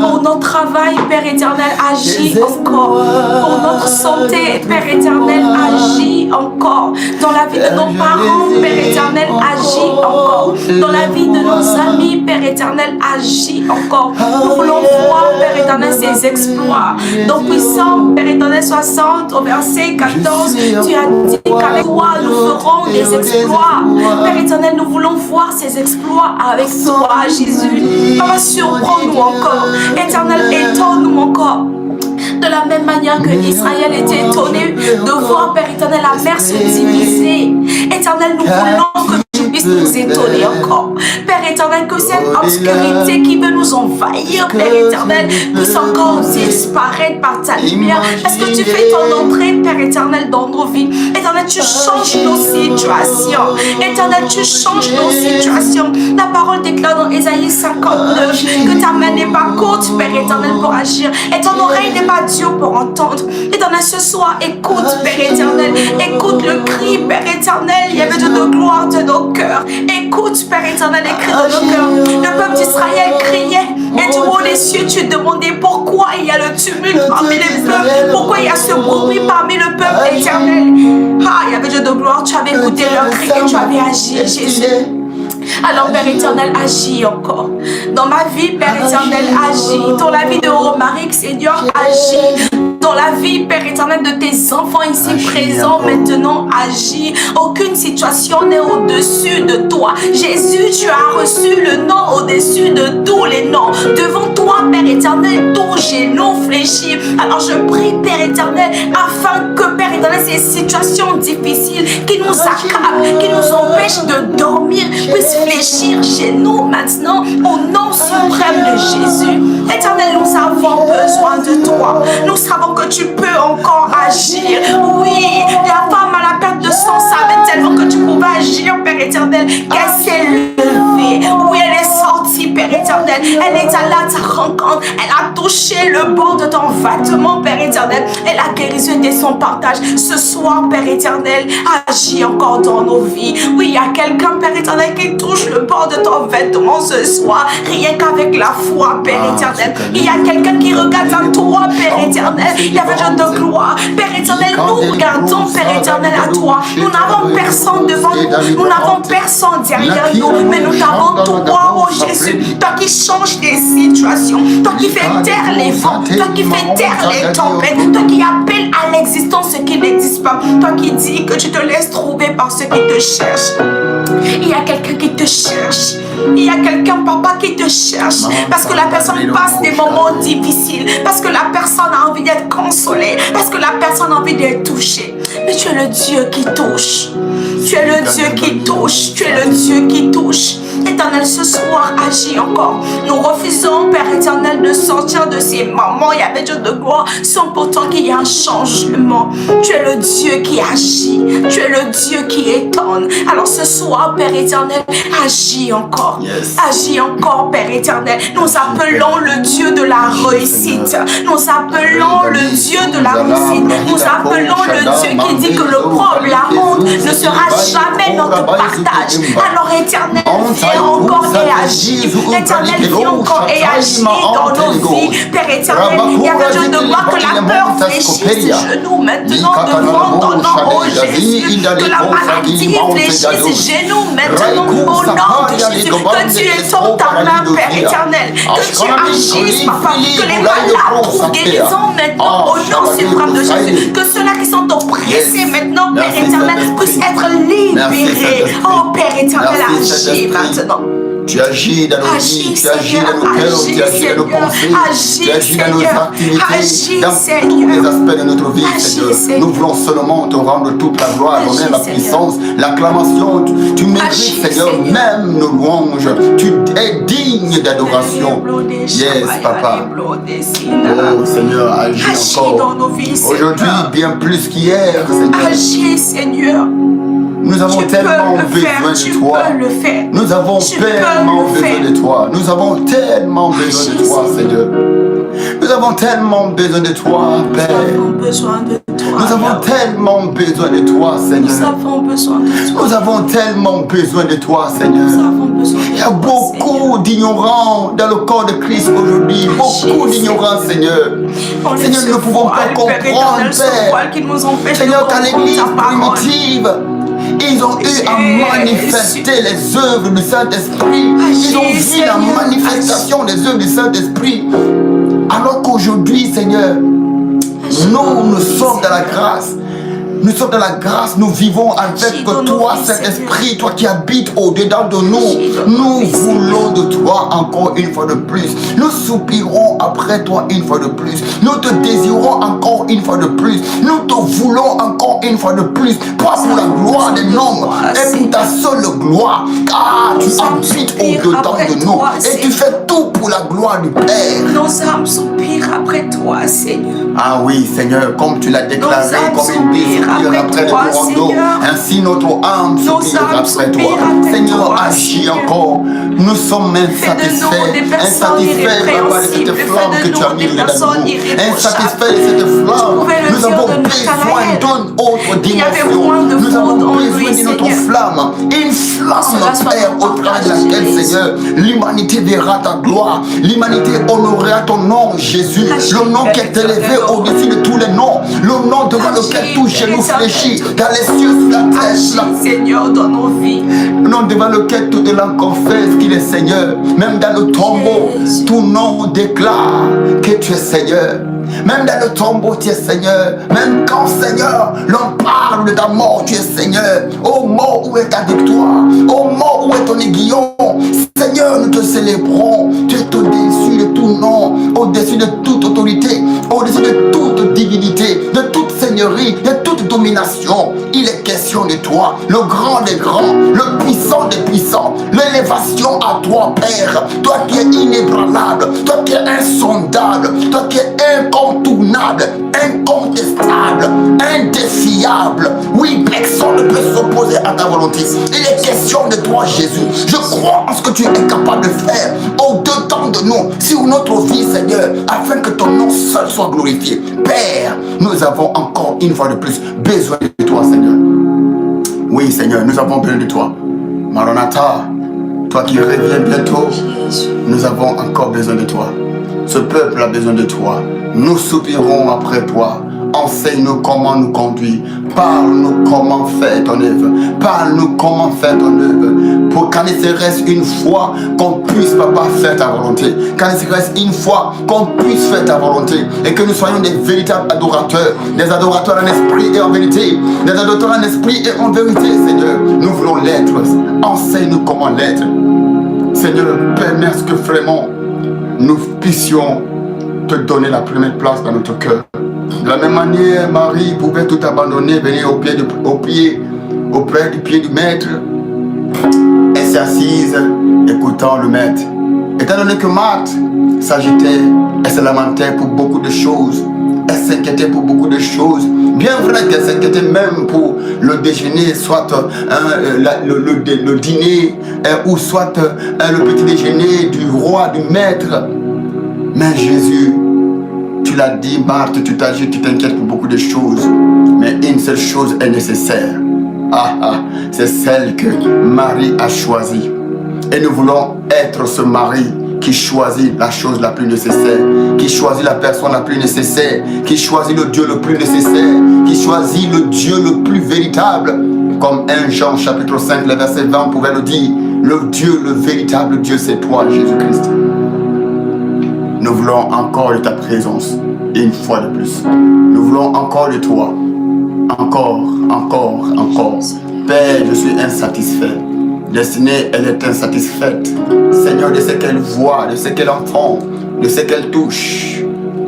Pour notre travail, Père éternel, agis encore. Pour notre santé, Père éternel, agis encore. Dans la vie de nos parents, Père éternel, agis encore. Dans la vie de nos amis, Père éternel, agis encore. Nous voulons voir, Père éternel, ces exploits. Dans Puissant, Père éternel, 60, au verset 14, tu as dit qu'avec toi, nous ferons des exploits. Père éternel, nous voulons voir ces exploits avec toi, Jésus. Papa, surprends-nous encore. Éternel, étonne-nous encore. De la même manière que Israël était étonné de voir, Père éternel, la mer se diviser. Éternel, nous voulons que tu puisses nous étonner encore. Père éternel, que cette obscurité qui veut nous envahir, Père éternel, puisse encore disparaître par ta lumière. Parce que tu fais ton entrée, Père éternel, dans nos vies. Éternel, tu changes nos situations. Éternel, tu changes nos situations. La parole déclare dans Ésaïe 59 que ta main n'est pas courte, Père éternel, pour agir. Et ton oreille n'est pas dure pour entendre. Éternel, ce soir, écoute, Père éternel. Écoute le cri, Père éternel. Il y avait de gloire de nos cœurs. Écoute, Père éternel, les cris de nos cœurs. Le peuple d'Israël criait. Et du haut des cieux, tu demandais pourquoi il y a le tumulte parmi les peuples. Pourquoi il y a ce bruit parmi le peuple éternel. Ah, il y avait Dieu de gloire. Tu avais écouté leur cri et tu avais agi, Jésus. Alors, Père éternel, agis encore. Dans ma vie, Père éternel, agis. Dans la vie de Romaric, Seigneur, agis. Dans la vie, Père éternel, de tes enfants ici présents, maintenant, agis. Aucune situation n'est au-dessus de toi. Jésus, tu as reçu le nom au-dessus de tous les noms. Devant toi, Père éternel, ton genou fléchit. Alors, je prie, Père éternel, afin que, Père éternel, ces situations difficiles qui nous accablent, qui nous empêchent de dormir, puissent fléchir chez nous maintenant, au nom suprême de Jésus. Éternel, nous avons besoin de toi. Nous savons que tu peux encore agir. Oui, la femme à la perte de sang savait tellement que tu pouvais agir, Père éternel, qu'elle s'est levée. Oui, elle est sortie, Père éternel. Elle est allée à ta rencontre. Elle a touché le bord de ton vêtement, Père éternel. Et la guérison était son partage. Ce soir, Père éternel, agis encore dans nos vies. Oui, il y a quelqu'un, Père éternel, qui touche le bord de ton vêtement ce soir. Rien qu'avec la foi, Père éternel. Il y a quelqu'un qui regarde à toi, Père éternel. Il y avait Dieu de gloire. Père éternel, nous regardons, Père éternel, à toi. Nous n'avons personne devant nous. Nous n'avons personne derrière nous. Mais nous avons toi, oh Jésus. Toi qui changes les situations. Toi qui fais taire les vents. Toi qui fais taire les tempêtes. Toi qui appelles à l'existence ce qui n'existe pas. Toi qui dis que tu te laisses trouver par ceux qui te cherchent. Il y a quelqu'un qui te cherche. Il y a quelqu'un, papa, qui te cherche. Parce que la personne passe des moments difficiles. Parce que la personne a envie d'être consolée. Parce que la personne a envie d'être touchée. Mais tu es le Dieu qui touche. Tu es le Dieu qui touche. Tu es le Dieu qui touche. Éternel, ce soir, agis encore. Nous refusons, Père éternel, de sortir de ces moments. Il y avait Dieu de gloire, sans pourtant qu'il y a un changement. Tu es le Dieu qui agit. Tu es le Dieu qui étonne. Alors ce soir, Père éternel, agis encore. Agis encore, Père éternel. Nous appelons le Dieu de la réussite. Nous appelons le Dieu de la réussite. Nous appelons le Dieu qui dit que le problème, la honte ne sera jamais notre partage. Alors éternel, viens encore et agis. Éternel, viens encore et agis dans nos vies. Père éternel, il y a besoin de voir que la peur fléchisse ses genoux maintenant devant ton nom, oh Jésus. Que la maladie fléchisse ses genoux maintenant au nom de Jésus. Que tu étends ta main, Père éternel. Que tu agisses, papa. Que les malades trouvent guérison maintenant au nom suprême de Jésus. Que ceux-là qui sont oppressés maintenant, Père éternel, puissent être libérés. Oh Père éternel, agis maintenant. Tu agis dans nos vies, tu agis dans nos cœurs, tu agis dans nos pensées, tu agis dans nos activités, dans tous les aspects de notre vie, Seigneur. Nous voulons seulement te rendre toute la gloire, l'honneur, la puissance, l'acclamation. Tu mérites, Seigneur, même nos louanges. Tu es digne d'adoration. Yes, Papa. Oh, Seigneur, agis encore. Aujourd'hui, bien plus qu'hier, Seigneur. Agis, Seigneur. Nous avons tellement besoin de toi. Nous avons tellement besoin de toi. Nous avons tellement besoin de toi, Seigneur. Nous avons tellement besoin de toi, Père. Nous avons tellement besoin de toi, Seigneur. Nous avons tellement besoin de toi, Seigneur. Il y a beaucoup d'ignorants dans le corps de Christ aujourd'hui. Beaucoup d'ignorants, Seigneur. Seigneur, nous ne pouvons pas comprendre, Père. Seigneur, qu'à l'église primitive, ils ont eu à manifester les œuvres du Saint-Esprit. Ils ont vu la manifestation des œuvres du Saint-Esprit. Alors qu'aujourd'hui, Seigneur, nous sommes dans la grâce. Nous sommes dans la grâce, nous vivons avec toi, Saint-Esprit, toi qui habites au-dedans de nous. Nous voulons de toi encore une fois de plus. Nous soupirons après toi une fois de plus. Nous te désirons encore une fois de plus. Nous te voulons encore une fois de plus. Pas pour la gloire des hommes, et pour ta seule gloire. Car tu habites au-dedans de nous. Et tu fais tout pour la gloire du Père. Nos âmes soupirent après toi, Seigneur. Ah oui, Seigneur, comme tu l'as déclaré comme une bise après toi, le commando. Seigneur. Ainsi notre âme soupire après toi. Seigneur, agis encore. Nous sommes insatisfaits. Insatisfaits, Papa, de cette flamme que tu as mise dedans nous. Insatisfaits de cette flamme. Nous avons besoin d'une autre dimension. Nous avons besoin d'une autre flamme. Une flamme, Père, au travers de laquelle, Seigneur, l'humanité verra ta gloire. L'humanité honorera ton nom, Jésus. Le nom qui est élevé au-dessus de tous les noms. Le nom devant lequel tout genou fléchit. Dans les cieux, sur la terre, Seigneur, dans nos vies. Le nom devant lequel toute langue confesse qu'il est Seigneur. Même dans le tombeau, tout nom déclare que tu es Seigneur. Même dans le tombeau, tu es Seigneur. Même quand, Seigneur, l'on parle de ta mort, tu es Seigneur. Ô mort, où est ta victoire? Ô mort, où est ton aiguillon? Seigneur, nous te célébrons. Tu es au-dessus de tout nom, au-dessus de toute autorité, au-dessus de toute divinité, de toute seigneurie, de toute domination. Il est question de toi, le grand des grands, le puissant des puissants. L'élévation à toi, Père. Toi qui es inébranlable, toi qui es insondable, toi qui es incontournable, incontestable, indéfiable. Oui, personne ne peut s'opposer à ta volonté. Il est question de toi, Jésus. Je crois en ce que tu es capable de faire au-dedans de nous, sur notre vie, Seigneur, afin que ton nom seul soit glorifié. Père, nous avons encore une fois de plus besoin de toi, Seigneur. Oui, Seigneur, nous avons besoin de toi. Maranatha, toi qui reviens bientôt, nous avons encore besoin de toi. Ce peuple a besoin de toi. Nous soupirons après toi. Enseigne-nous comment nous conduire. Parle-nous comment faire ton œuvre. Parle-nous comment faire ton œuvre. Pour qu'en serait-ce une fois qu'on puisse, Papa, faire ta volonté. Qu'en serait-ce une fois qu'on puisse faire ta volonté. Et que nous soyons des véritables adorateurs. Des adorateurs en esprit et en vérité. Des adorateurs en esprit et en vérité, Seigneur. Nous voulons l'être. Enseigne-nous comment l'être. Seigneur, permets ce que vraiment nous puissions te donner la première place dans notre cœur. De la même manière, Marie pouvait tout abandonner, venir auprès du pied du maître. Elle s'est assise, écoutant le maître. Étant donné que Marthe s'agitait, elle se lamentait pour beaucoup de choses. Elle s'inquiétait pour beaucoup de choses. Bien vrai qu'elle s'inquiétait même pour le déjeuner, soit le dîner, ou soit le petit déjeuner du roi, du maître. Mais Jésus, tu l'as dit, Marthe, tu t'agites, tu t'inquiètes pour beaucoup de choses. Mais une seule chose est nécessaire. C'est celle que Marie a choisie. Et nous voulons être ce mari qui choisit la chose la plus nécessaire, qui choisit la personne la plus nécessaire, qui choisit le Dieu le plus nécessaire, qui choisit le Dieu le plus véritable. Comme 1 Jean chapitre 5, le verset 20 pouvait le dire, le Dieu, le véritable Dieu, c'est toi, Jésus-Christ. Nous voulons encore de ta présence, une fois de plus. Nous voulons encore de toi. Encore. Père, je suis insatisfait. Destinée, elle est insatisfaite. Seigneur, de ce qu'elle voit, de ce qu'elle entend, de ce qu'elle touche.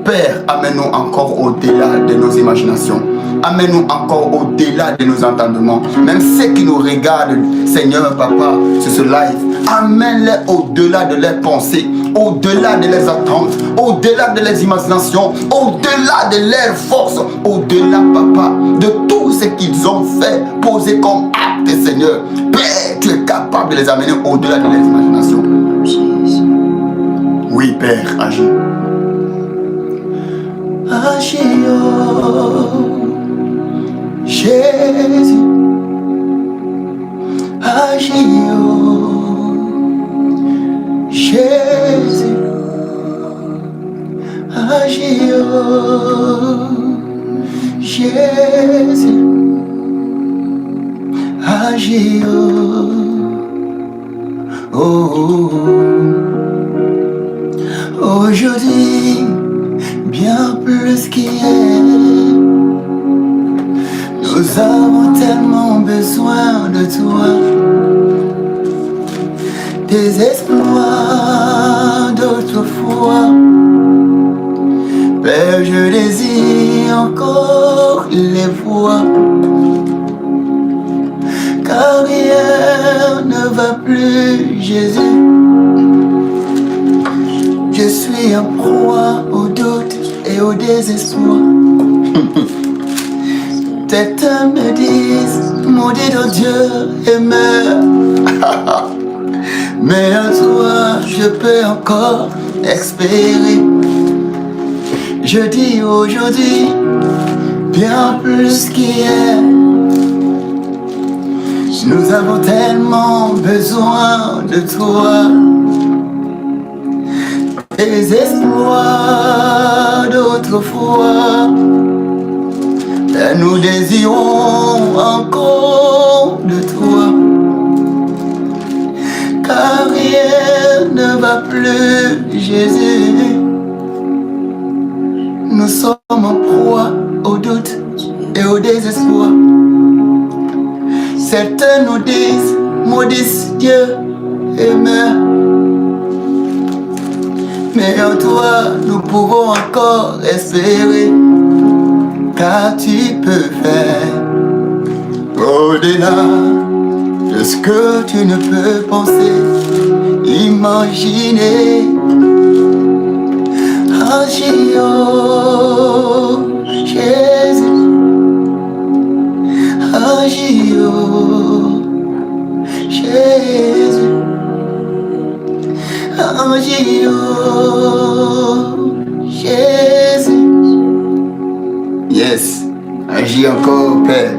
Père, amène-nous encore au-delà de nos imaginations. Amène-nous encore au-delà de nos entendements. Même ceux qui nous regardent, Seigneur, Papa, sur ce live, amène-les au-delà de leurs pensées, au-delà de leurs attentes, au-delà de leurs imaginations, au-delà de leurs forces, au-delà, Papa, de tout ce qu'ils ont fait, posé comme acte, Seigneur. Père, tu es capable de les amener au-delà de leurs imaginations. Oui, Père, agis. Agis, oh Jésus. Agis, oh Jésus. Agis, oh Jésus. Agis, oh. Aujourd'hui, bien plus qu'hier, nous avons tellement besoin de toi. Des exploits d'autrefois, Père, je désire encore les voir. Car rien ne va plus, Jésus. Je suis en proie au doute et au désespoir. Certains me disent, maudit ton Dieu et meurt. Mais en toi, je peux encore espérer. Je dis aujourd'hui, bien plus qu'hier. Nous avons tellement besoin de toi. Tes espoirs d'autrefois. Et nous désirons encore de toi. Car rien ne va plus, Jésus. Nous sommes en proie au doute et au désespoir. Certains nous disent, maudisse Dieu et meurt. Mais en toi, nous pouvons encore espérer, car tu peux faire au-delà de ce que tu ne peux penser, imaginer. Agis, oh Jésus, agis, oh Jésus, agis, oh Jésus. Yes, agis encore, Père.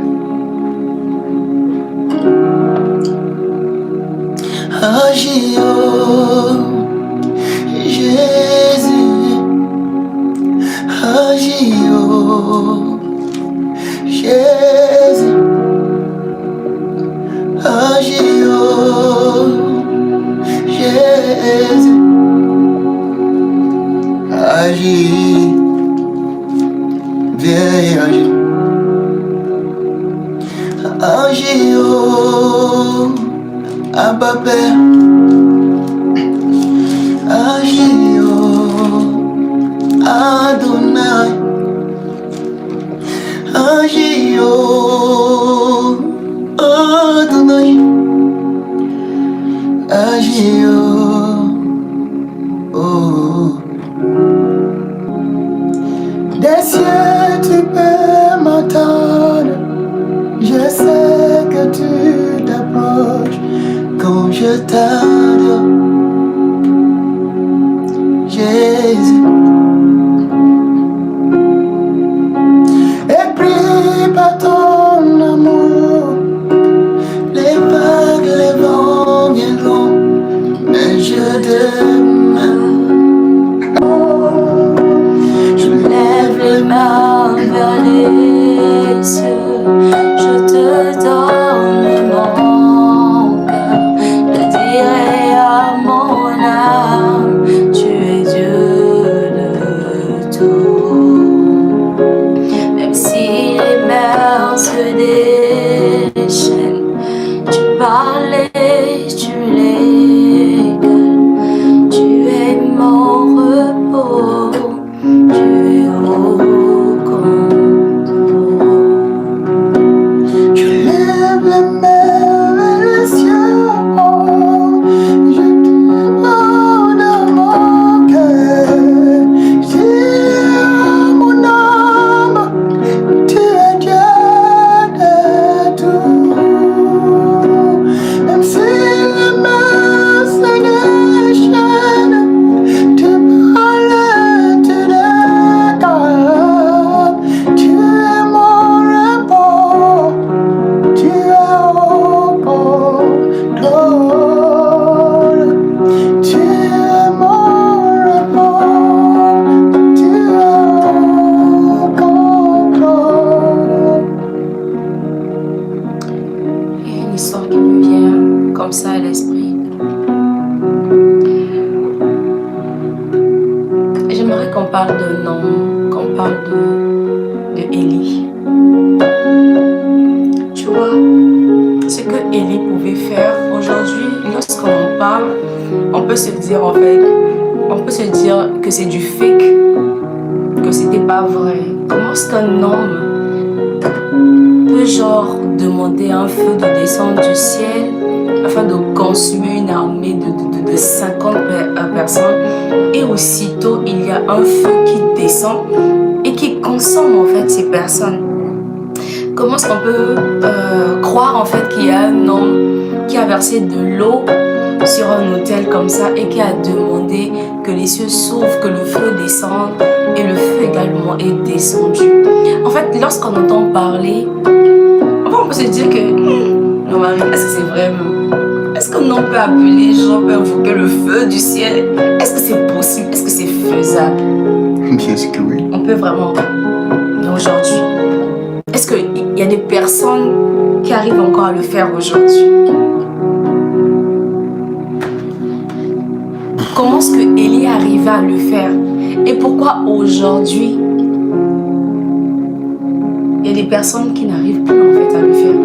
Agis, oh Jésus, agis, oh Jésus, agis, oh Jésus, agis, viens et agis, agis, oh Abba Père, agis, oh Adonai, agis, oh Adonai, agis, oh. Des cieux tu peux m'entendre, je sais que tu t'approches quand je t'adore, Jésus. Et prie par ton amour, les vagues, les vents viendront, mais je demeure. Je lève les mains vers les cieux, je te donne mon cœur, je dirai à mon âme, tu es Dieu de tout. Même si les mers se déchaînent, tu parlais, tu les gueules, tu es mon repos, tu es au contrôle. Je lève les mains vers les cieux, oh, je te donne mon cœur, je dis à mon âme, tu es Dieu de tout. Même si les mains se déchaînent, tu parles, tu décales, tu es mon repos, tu es au contrôle, tu es mon repos, tu es au contrôle. Il y a une histoire qui me vient comme ça à l'esprit. J'aimerais qu'on parle d'un homme, qu'on parle de Élie. Tu vois, ce que Élie pouvait faire aujourd'hui, lorsqu'on parle, on peut se dire en fait, on peut se dire que c'est du fake, que c'était pas vrai. Comment est-ce qu'un homme peut genre demander un feu de descendre du ciel afin de consumer une armée de 50 personnes, et aussitôt il y a un feu qui descend et qui consomme en fait ces personnes. Comment est-ce qu'on peut croire en fait qu'il y a un homme qui a versé de l'eau sur un autel comme ça et qui a demandé que les cieux s'ouvrent, que le feu descende, et le feu également est descendu. En fait, lorsqu'on entend parler, on peut se dire que non, Marie, est-ce que c'est vrai? Est-ce qu'on peut appeler les gens, peut invoquer le feu du ciel? Est-ce que c'est possible? Est-ce que c'est faisable? Bien sûr que oui. On peut vraiment. Mais aujourd'hui, est-ce qu'il y a des personnes qui arrivent encore à le faire aujourd'hui? Comment est-ce que Élie arrivait à le faire? Et pourquoi aujourd'hui, il y a des personnes qui n'arrivent plus en fait à le faire?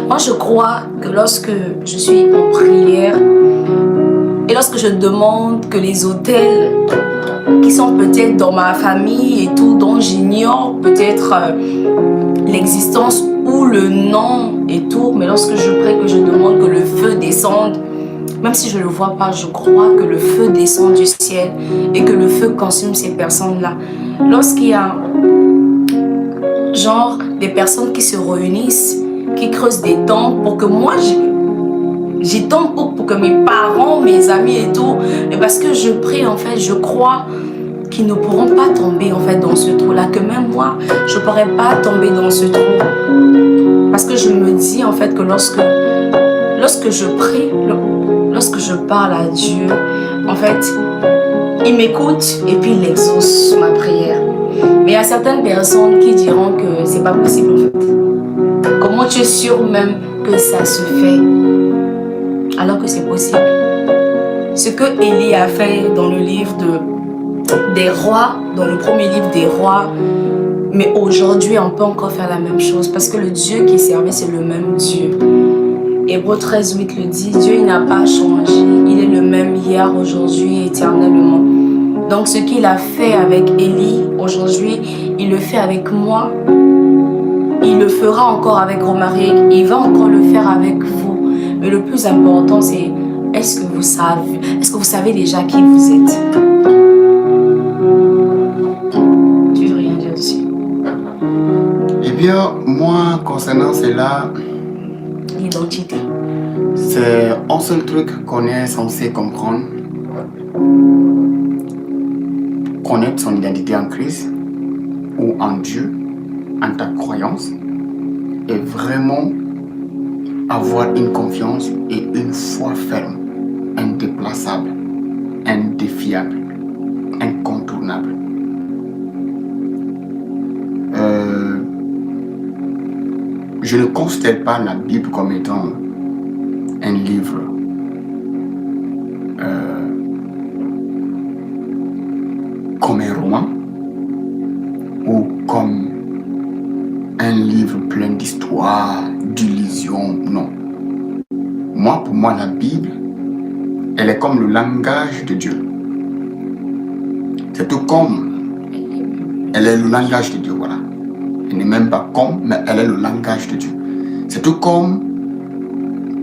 Moi, je crois que lorsque je suis en prière et lorsque je demande que les autels qui sont peut-être dans ma famille et tout, dont j'ignore peut-être l'existence ou le nom et tout, mais lorsque je prie, que je demande que le feu descende, même si je ne le vois pas, je crois que le feu descend du ciel et que le feu consume ces personnes-là. Lorsqu'il y a genre des personnes qui se réunissent, qui creusent des temples pour que moi j'y tombe pour que mes parents, mes amis et tout, et parce que je prie en fait, je crois qu'ils ne pourront pas tomber en fait dans ce trou-là, que même moi, je ne pourrais pas tomber dans ce trou. Parce que je me dis en fait que lorsque je prie, lorsque je parle à Dieu, en fait, il m'écoute et puis il exauce ma prière. Mais il y a certaines personnes qui diront que c'est pas possible en fait. Comment tu es sûr même que ça se fait alors que c'est possible? Ce que Élie a fait dans le livre des rois, dans le premier livre des rois, mais aujourd'hui on peut encore faire la même chose parce que le Dieu qui est servi c'est le même Dieu. Hébreux 13:8 le dit, Dieu il n'a pas changé, il est le même hier, aujourd'hui et éternellement. Donc ce qu'il a fait avec Élie aujourd'hui, il le fait avec moi. Il le fera encore avec Romaric, il va encore le faire avec vous. Mais le plus important, c'est est-ce que vous savez déjà qui vous êtes? Tu veux rien dire dessus? Eh bien, moi, concernant cela, l'identité. C'est un seul truc qu'on est censé comprendre. Connaître son identité en Christ ou en Dieu, en ta croyance, et vraiment avoir une confiance et une foi ferme, indéplaçable, indéfiable, incontournable. Je ne considère pas la Bible comme étant un livre comme un roman ou comme un livre plein d'histoires, d'illusions, non. Pour moi, la Bible, elle est comme le langage de Dieu. C'est tout comme, elle est le langage de Dieu, voilà. Elle n'est même pas comme, mais elle est le langage de Dieu. C'est tout comme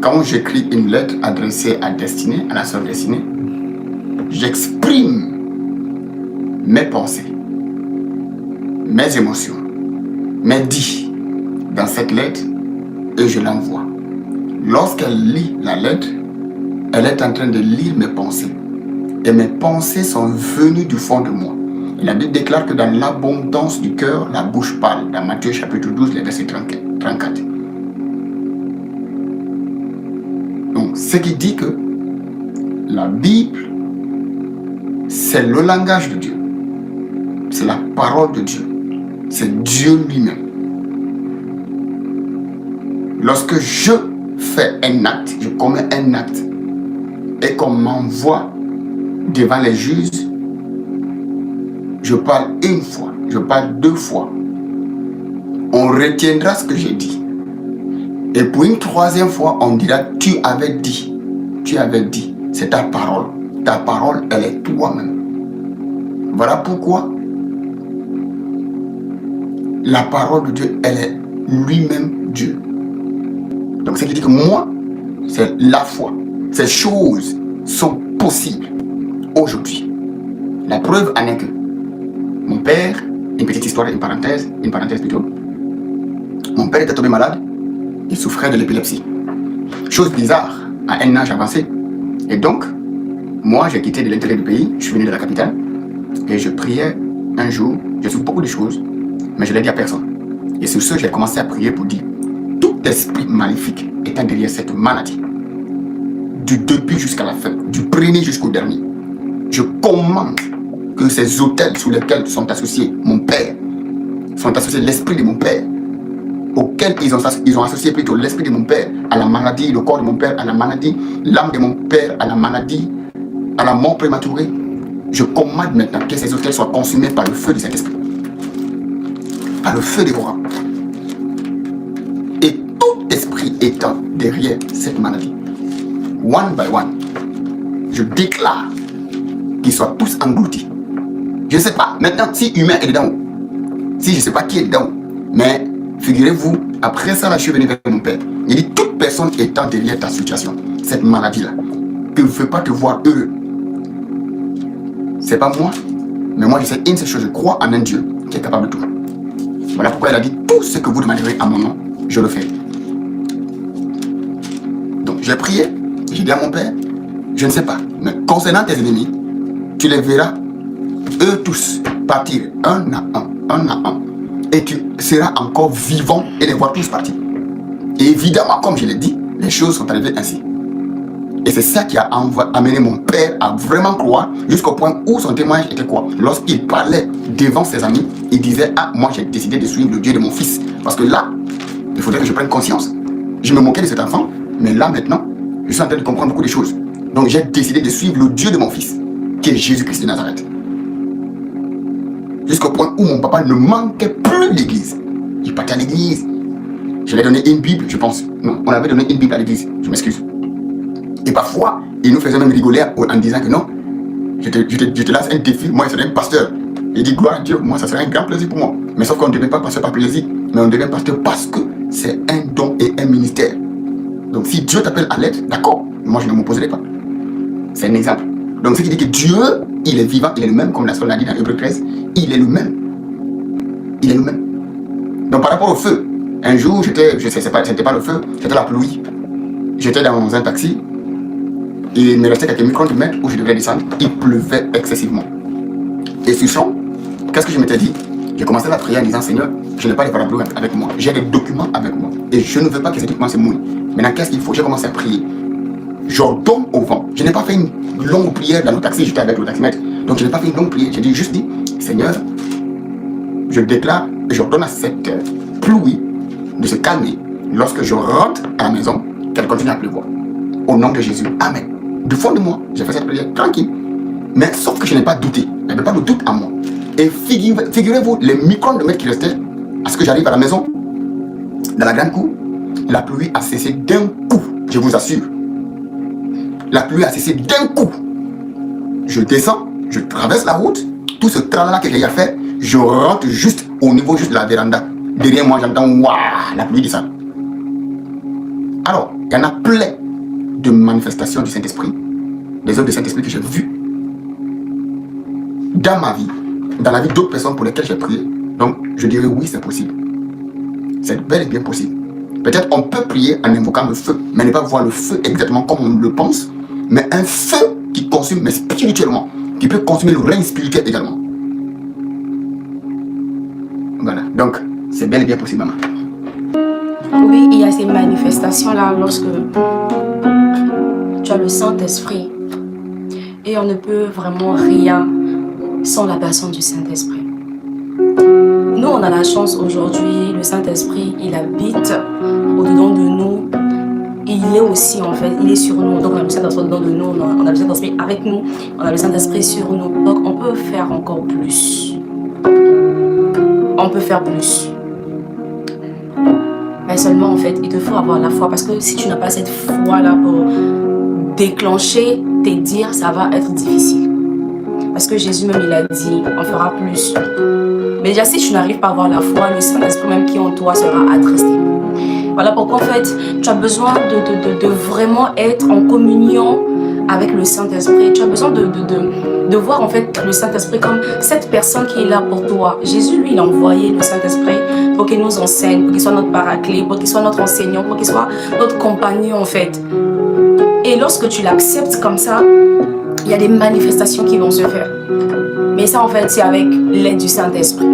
quand j'écris une lettre adressée à Destinée, à la sœur Destinée, j'exprime mes pensées, mes émotions, mes dits dans cette lettre et je l'envoie. Lorsqu'elle lit la lettre, elle est en train de lire mes pensées. Et mes pensées sont venues du fond de moi. Et la Bible déclare que dans l'abondance du cœur, la bouche parle. Dans Matthieu chapitre 12, les versets 34. Donc, ce qui dit que la Bible, c'est le langage de Dieu. C'est la parole de Dieu. C'est Dieu lui-même. Lorsque je fais un acte, je commets un acte, et qu'on m'envoie devant les juges, je parle une fois, je parle deux fois. On retiendra ce que j'ai dit. Et pour une troisième fois, on dira, tu avais dit. Tu avais dit. C'est ta parole. Ta parole, elle est toi-même. Voilà pourquoi la parole de Dieu, elle est lui-même Dieu. Donc, ce qui dit que moi, c'est la foi. Ces choses sont possibles aujourd'hui. La preuve en est que mon père, une petite histoire, une parenthèse plutôt, Mon père était tombé malade. Il souffrait de l'épilepsie. Chose bizarre, à un âge avancé. Et donc, moi, j'ai quitté de l'intérieur du pays. Je suis venu de la capitale. Et je priais un jour. Je suis beaucoup de choses. Mais je ne l'ai dit à personne. Et sur ce, j'ai commencé à prier pour dire tout esprit maléfique étant derrière cette maladie, du début jusqu'à la fin, du premier jusqu'au dernier, je commande que ces hôtels sous lesquels sont associés mon père, sont associés l'esprit de mon père, auxquels ils ont associé plutôt l'esprit de mon père à la maladie, le corps de mon père à la maladie, l'âme de mon père à la maladie, à la mort prématurée. Je commande maintenant que ces hôtels soient consumés par le feu de cet esprit, par le feu dévorant. Et tout esprit étant derrière cette maladie, one by one, je déclare qu'ils soient tous engloutis. Je ne sais pas maintenant si humain est dedans, si je ne sais pas qui est dedans, mais figurez-vous, après ça, là, je suis venu vers mon père. Il dit, toute personne étant derrière ta situation, cette maladie-là, qui ne veut pas te voir heureux, c'est pas moi, mais moi je sais une seule chose, je crois en un Dieu qui est capable de tout. Voilà pourquoi il a dit, tout ce que vous demanderez à mon nom, je le fais. Donc j'ai prié, j'ai dit à mon père, je ne sais pas, mais concernant tes ennemis, tu les verras, eux tous, partir un à un, et tu seras encore vivant et les voir tous partir. Et évidemment, comme je l'ai dit, les choses sont arrivées ainsi. Et c'est ça qui a amené mon père à vraiment croire, jusqu'au point où son témoignage était quoi? Lorsqu'il parlait devant ses amis, il disait, ah, moi j'ai décidé de suivre le Dieu de mon fils. Parce que là, il faudrait que je prenne conscience. Je me moquais de cet enfant, mais là maintenant, je suis en train de comprendre beaucoup de choses. Donc j'ai décidé de suivre le Dieu de mon fils, qui est Jésus-Christ de Nazareth. Jusqu'au point où mon papa ne manquait plus l'église. Il partait à l'église. Je lui ai donné une Bible, je pense. Non, on avait donné une Bible à l'église, je m'excuse. Et parfois, il nous faisait même rigoler en disant que non, je te lance un défi, moi je serai un pasteur. Il dit, gloire à Dieu, moi ça serait un grand plaisir pour moi. Mais sauf qu'on ne devient pas pasteur par plaisir, mais on devient pasteur parce que c'est un don et un ministère. Donc si Dieu t'appelle à l'aide, d'accord, moi je ne m'opposerai pas. C'est un exemple. Donc ce qui dit que Dieu, il est vivant, il est le même, comme la Soeur l'a dit dans Hébreux 13, il est le même. Il est le même. Donc par rapport au feu, un jour, c'était pas le feu, c'était la pluie. J'étais dans un taxi, et il me restait quelques microns de mètres où je devais descendre. Il pleuvait excessivement. Et sur son, qu'est-ce que je m'étais dit? J'ai commencé à prier en disant, Seigneur, je n'ai pas les parapluies avec moi. J'ai des documents avec moi. Et je ne veux pas que ces documents se mouillent. Maintenant, qu'est-ce qu'il faut? J'ai commencé à prier. J'ordonne au vent. Je n'ai pas fait une longue prière dans le taxi, j'étais avec le taximètre. Donc je n'ai pas fait une longue prière. J'ai juste dit, Seigneur, je déclare et j'ordonne à cette pluie de se calmer. Lorsque je rentre à la maison, qu'elle continue à pleuvoir. Au nom de Jésus. Amen. Du fond de moi, j'ai fait cette prière tranquille. Mais sauf que je n'ai pas douté. Il n'y avait pas de doute en moi. Et figurez-vous, les microns de mètres qui restaient, à ce que j'arrive à la maison, dans la grande cour, la pluie a cessé d'un coup. Je vous assure. La pluie a cessé d'un coup. Je descends, je traverse la route, tout ce tralala que j'ai à faire, je rentre juste au niveau juste de la véranda. Derrière moi, j'entends waouh, la pluie descend. Alors, il y en a plein de manifestations du Saint-Esprit, des œuvres du Saint-Esprit que j'ai vues dans ma vie, dans la vie d'autres personnes pour lesquelles j'ai prié. Donc, je dirais oui, c'est possible. C'est bel et bien possible. Peut-être on peut prier en invoquant le feu, mais ne pas voir le feu exactement comme on le pense, mais un feu qui consume, mais spirituellement, qui peut consumer le règne spirituel également. Voilà, donc c'est bel et bien possible, maman. Oui, il y a ces manifestations-là lorsque tu as le Saint-Esprit. Et on ne peut vraiment rien sans la personne du Saint-Esprit. Nous, on a la chance aujourd'hui, le Saint-Esprit, il habite au-dedans de nous. Il est aussi, en fait, il est sur nous. Donc, on a le Saint-Esprit au-dedans de nous, on a le Saint-Esprit avec nous, on a le Saint-Esprit sur nous. Donc, on peut faire encore plus. On peut faire plus. Mais seulement, en fait, il te faut avoir la foi. Parce que si tu n'as pas cette foi-là pour déclencher tes dires, ça va être difficile. Parce que Jésus même, il a dit, on fera plus. Mais déjà, si tu n'arrives pas à avoir la foi, le Saint-Esprit même qui est en toi sera attristé. Voilà pourquoi, en fait, tu as besoin de vraiment être en communion avec le Saint-Esprit. Tu as besoin de voir, en fait, le Saint-Esprit comme cette personne qui est là pour toi. Jésus, lui, il a envoyé le Saint-Esprit pour qu'il nous enseigne, pour qu'il soit notre paraclet, pour qu'il soit notre enseignant, pour qu'il soit notre compagnon en fait. Et lorsque tu l'acceptes comme ça, il y a des manifestations qui vont se faire. Mais ça en fait, c'est avec l'aide du Saint-Esprit.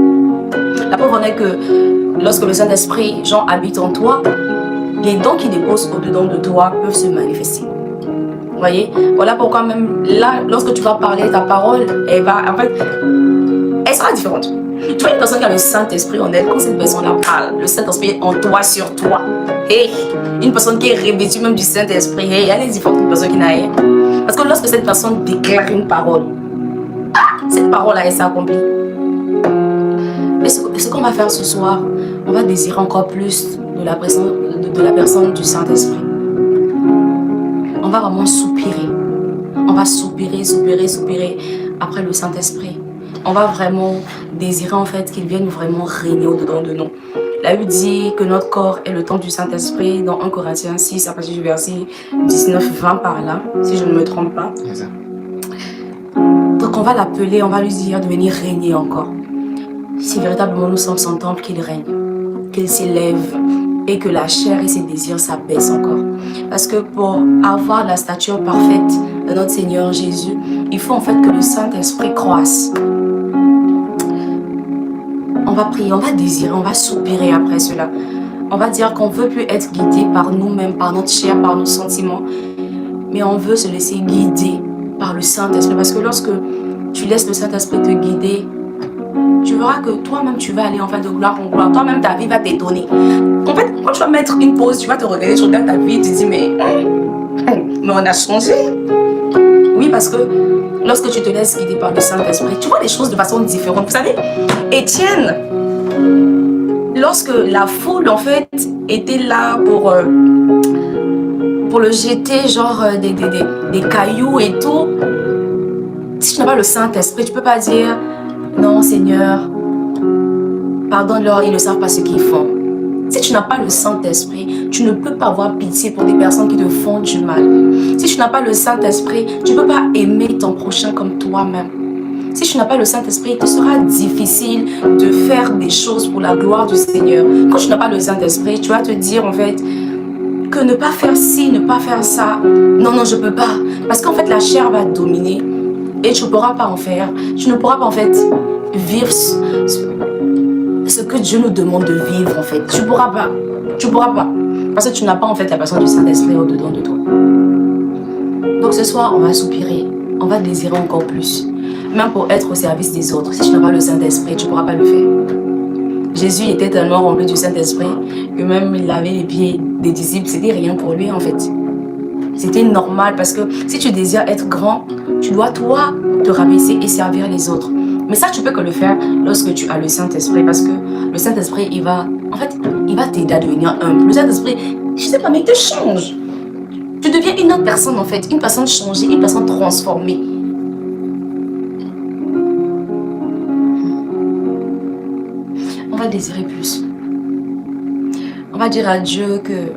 La preuve en est que lorsque le Saint-Esprit, genre, habite en toi, les dons qu'il dépose au-dedans de toi peuvent se manifester. Vous voyez? Voilà pourquoi même là, lorsque tu vas parler, ta parole, elle sera différente. Tu vois une personne qui a le Saint-Esprit en elle, quand cette personne-là parle, le Saint-Esprit est en toi, sur toi. Hey, une personne qui est revêtue même du Saint-Esprit, hey, elle est différente d'une personne qui n'a rien. Parce que lorsque cette personne déclare une parole, cette parole-là, elle s'accomplit. Mais ce qu'on va faire ce soir, on va désirer encore plus de la personne du Saint-Esprit. On va vraiment soupirer. On va soupirer après le Saint-Esprit. On va vraiment désirer en fait qu'il vienne vraiment régner au-dedans de nous. La Bible dit que notre corps est le temple du Saint-Esprit dans 1 Corinthiens 6 à partir du verset 19-20 par là, si je ne me trompe pas. Donc on va l'appeler, on va lui dire de venir régner encore. Si véritablement nous sommes son temple, qu'il règne, qu'il s'élève et que la chair et ses désirs s'abaissent encore. Parce que pour avoir la stature parfaite de notre Seigneur Jésus, il faut en fait que le Saint-Esprit croisse. On va prier, on va désirer, on va soupirer après cela. On va dire qu'on ne veut plus être guidé par nous-mêmes, par notre chair, par nos sentiments. Mais on veut se laisser guider par le Saint-Esprit. Parce que lorsque tu laisses le Saint-Esprit te guider, tu verras que toi-même tu vas aller en fait de gloire en gloire. Toi-même ta vie va t'étonner. En fait, quand tu vas mettre une pause, tu vas te réveiller, tu regardes ta vie, tu te dis mais on a changé. Oui, parce que lorsque tu te laisses guider par le Saint-Esprit, tu vois les choses de façon différente. Vous savez, Étienne, lorsque la foule en fait était là pour le jeter genre des cailloux et tout, si tu n'as pas le Saint-Esprit, tu peux pas dire non Seigneur, pardonne-leur, ils ne savent pas ce qu'ils font. Si tu n'as pas le Saint-Esprit, tu ne peux pas avoir pitié pour des personnes qui te font du mal. Si tu n'as pas le Saint-Esprit, tu ne peux pas aimer ton prochain comme toi-même. Si tu n'as pas le Saint-Esprit, il te sera difficile de faire des choses pour la gloire du Seigneur. Quand tu n'as pas le Saint-Esprit, tu vas te dire en fait que ne pas faire ci, ne pas faire ça. Non, je ne peux pas. Parce qu'en fait, la chair va dominer et tu ne pourras pas en faire. Tu ne pourras pas en fait vivre ce que Dieu nous demande de vivre en fait. Tu ne pourras pas. Tu ne pourras pas. Parce que tu n'as pas en fait la personne du Saint-Esprit au-dedans de toi. Donc ce soir, on va soupirer. On va désirer encore plus. Même pour être au service des autres. Si tu n'as pas le Saint-Esprit, tu ne pourras pas le faire. Jésus était tellement rempli du Saint-Esprit que même il lavait les pieds des disciples. C'était rien pour lui en fait. C'était normal parce que si tu désires être grand, tu dois toi te rabaisser et servir les autres. Mais ça, tu peux que le faire lorsque tu as le Saint-Esprit. Parce que le Saint-Esprit, il va t'aider à devenir humble. Le Saint-Esprit, je sais pas, mais il te change. Tu deviens une autre personne en fait. Une personne changée, une personne transformée. On va désirer plus. On va dire à Dieu que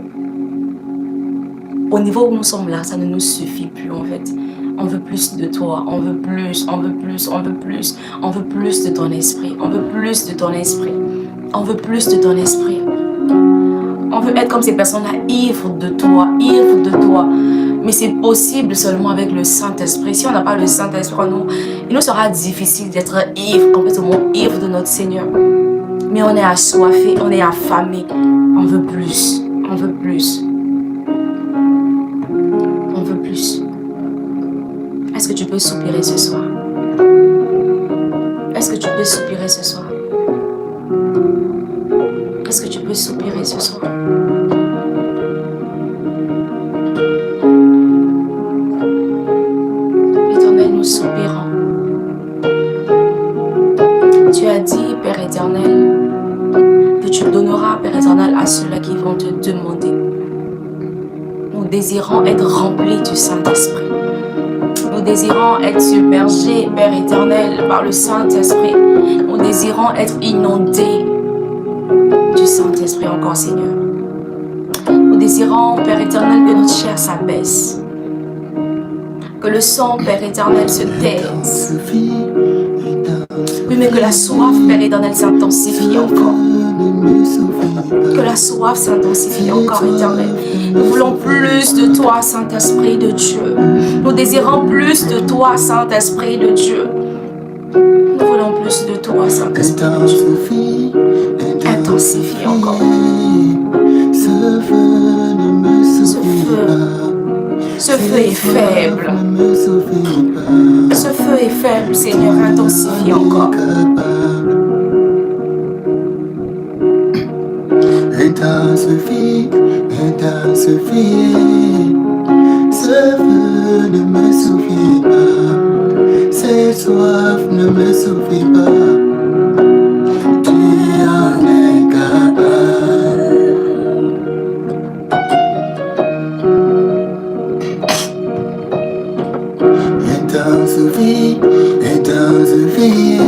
au niveau où nous sommes là, ça ne nous suffit plus en fait. On veut plus de toi, on veut plus, on veut plus, on veut plus. On veut plus de ton esprit, on veut plus de ton esprit. On veut plus de ton esprit. On veut être comme ces personnes-là, ivres de toi, ivres de toi. Mais c'est possible seulement avec le Saint-Esprit. Si on n'a pas le Saint-Esprit en nous, il nous sera difficile d'être ivres, complètement ivres de notre Seigneur. Mais on est assoiffé, on est affamé. On veut plus, on veut plus. On veut plus. Est-ce que tu peux soupirer ce soir? Est-ce que tu peux soupirer ce soir? Est-ce que tu peux soupirer ce soir? Éternel, nous soupirons. Tu as dit, Père éternel, que tu donneras, Père éternel, à ceux-là qui vont te demander. Nous désirons être remplis du Saint-Esprit. Nous désirons être submergés, Père éternel, par le Saint-Esprit. Nous désirons être inondés du Saint-Esprit encore, Seigneur. Nous désirons, Père éternel, que notre chair s'abaisse. Que le sang, Père éternel, se taise. Oui, mais que la soif, Père éternel, s'intensifie encore. Que la soif s'intensifie encore, Éternel. Nous voulons plus de toi, Saint-Esprit de Dieu. Nous désirons plus de toi, Saint-Esprit de Dieu. Nous voulons plus de toi, Saint-Esprit de Dieu. Intensifie encore. Ce feu est faible. Ce feu est faible, Seigneur. Intensifie encore. Intensifie, intensifie. Ce feu ne me suffit pas. Cette soif ne me suffit pas. Tu en es capable. Intensifie, intensifie.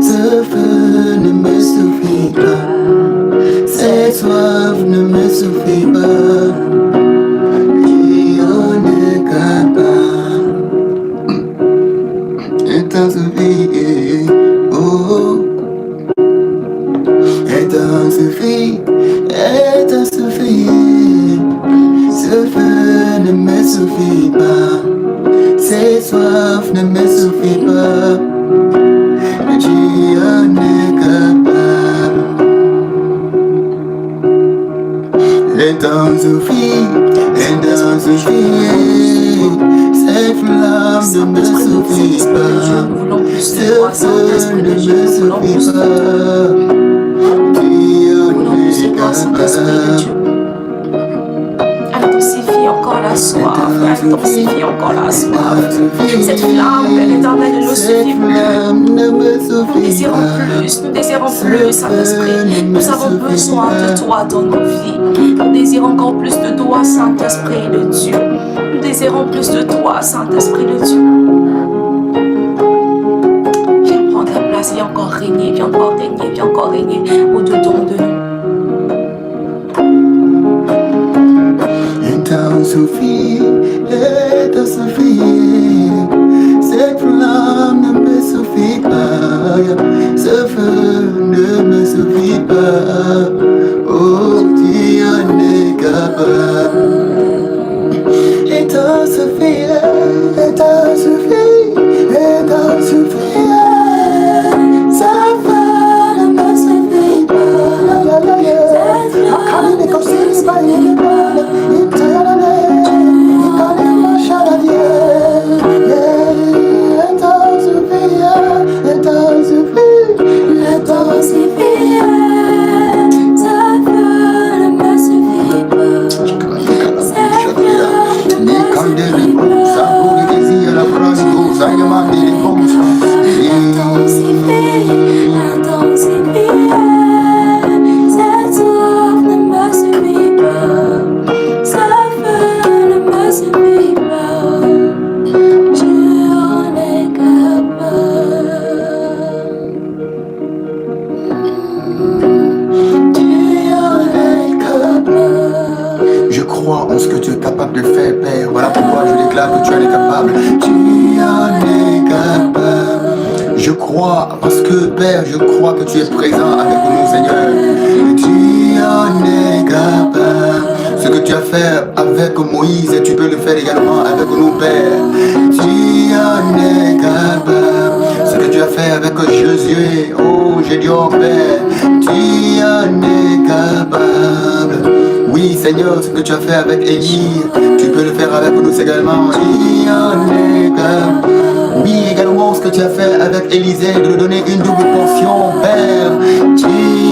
Ce feu ne me suffit pas. Cette soif ne me suffit pas. Tu en es capable. Intensifie, oh. Intensifie, intensifie. Ce feu ne me suffit pas. Cette soif ne me suffit pas. Tu en es capable. Intensifie, intensifie. Cette flamme ne me suffit pas. Ce feu ne me suffit pas. Tu en es capable. Intensifie encore la soif, intensifie encore la soif. Cette flamme, Père éternel, ne nous suffit plus. Nous désirons plus, Saint-Esprit. Nous avons besoin de toi dans nos vies. Nous désirons encore plus de toi, Saint-Esprit de Dieu. Nous désirons plus de toi, Saint-Esprit de Dieu. Viens prendre ta place, viens encore régner, viens encore régner, viens encore régner au-dedans de nous. Intensifie, intensifie. Cette flamme ne me suffit pas. Ce feu ne me suffit pas. Oh, tu en es capable. Intensifie, intensifie, intensifie. Ce feu ne me suffit pas. En ce que tu es capable de faire, Père. Voilà pourquoi je déclare que tu en es capable. Tu en es capable. Je crois, parce que Père, je crois que tu es présent avec nous, Seigneur. Tu en es capable. Ce que tu as fait avec Moïse, tu peux le faire également avec nous, Père. Tu en es capable. Ce que tu as fait avec Josué, oh Gédéon, Père. Tu en es capable. Oui, Seigneur, ce que tu as fait avec Élie, tu peux le faire avec nous également. Tu en es capable. Oui, également ce que tu as fait avec Élisée, de lui donner une double portion, Père. Tu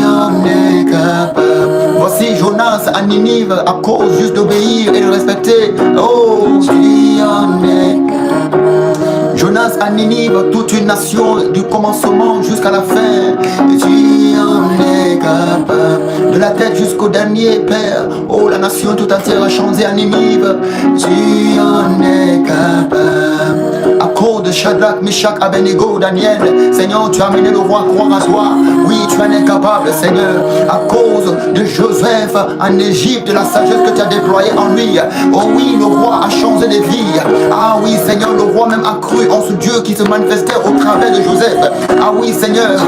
en es capable. Voici Jonas à Ninive, à cause juste d'obéir et de respecter. Oh, tu en es capable. Jonas à Ninive, toute une nation, du commencement jusqu'à la fin. Tu en es capable. De la tête jusqu'au dernier, Père. Oh, la nation tout entière a changé à Ninive. Tu en es capable. À cause de Shadrach, Meshach, Abednego, Daniel, Seigneur, tu as amené le roi à croire à toi. Oui, tu tu en es capable, Seigneur, à cause de Joseph en Égypte, la sagesse que tu as déployée en lui. Oh oui, le roi a changé de vie. Ah oui, Seigneur, le roi même a cru en ce Dieu qui se manifestait au travers de Joseph. Ah oui, Seigneur,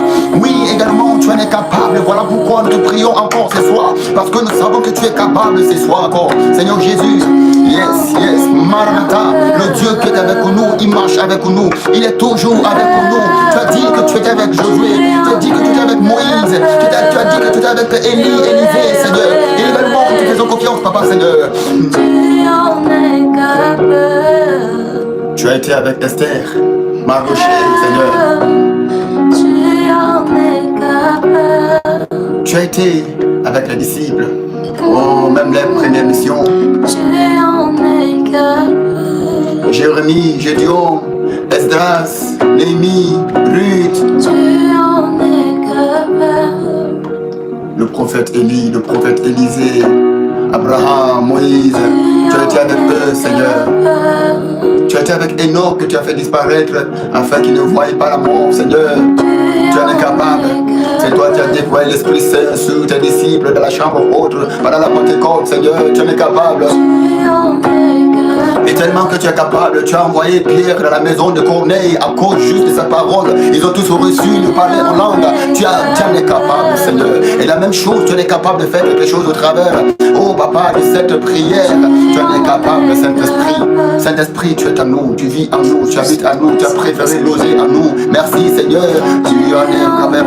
oui, également, tu en es capable. Voilà pourquoi nous te prions encore ce soir, parce que nous savons que tu es capable ce soir encore. Seigneur Jésus, yes, yes, Maranatha, le Dieu qui est avec nous, il marche avec nous, il est toujours avec nous. Tu as dit que tu étais avec Josué, tu as dit que tu étais avec Moïse, tu as dit que tu étais avec Élisée, Seigneur. Et également, nous te faisons confiance, Papa, Seigneur. Tu as été avec Esther, Mardochée, Seigneur. Tu as été avec les disciples. Oh, même les premières missions. Jérémie, Gédéon, Esdras, Néhémie, Ruth. Le prophète Élie, le prophète Élisée, Abraham, Moïse. Tu as été avec eux, Seigneur. Tu as été avec Enoch que tu as fait disparaître afin qu'il ne voie pas la mort, Seigneur. Tu en es capable. C'est toi qui as déployé l'Esprit Saint sur tes disciples dans la chambre haute pendant la Pentecôte, Seigneur. Tu en es capable. Et tellement que tu es capable, tu as envoyé Pierre dans la maison de Corneille à cause juste de sa parole. Ils ont tous reçu, ils parlaient en langue. Tu en es capable, Seigneur. Et la même chose, tu en es capable de faire quelque chose au travers. Oh papa, de cette prière, tu en es capable, Saint-Esprit. Saint-Esprit, tu es en nous, tu vis en nous, tu habites en nous, tu as préféré loger en nous. Merci Seigneur, tu en es capable.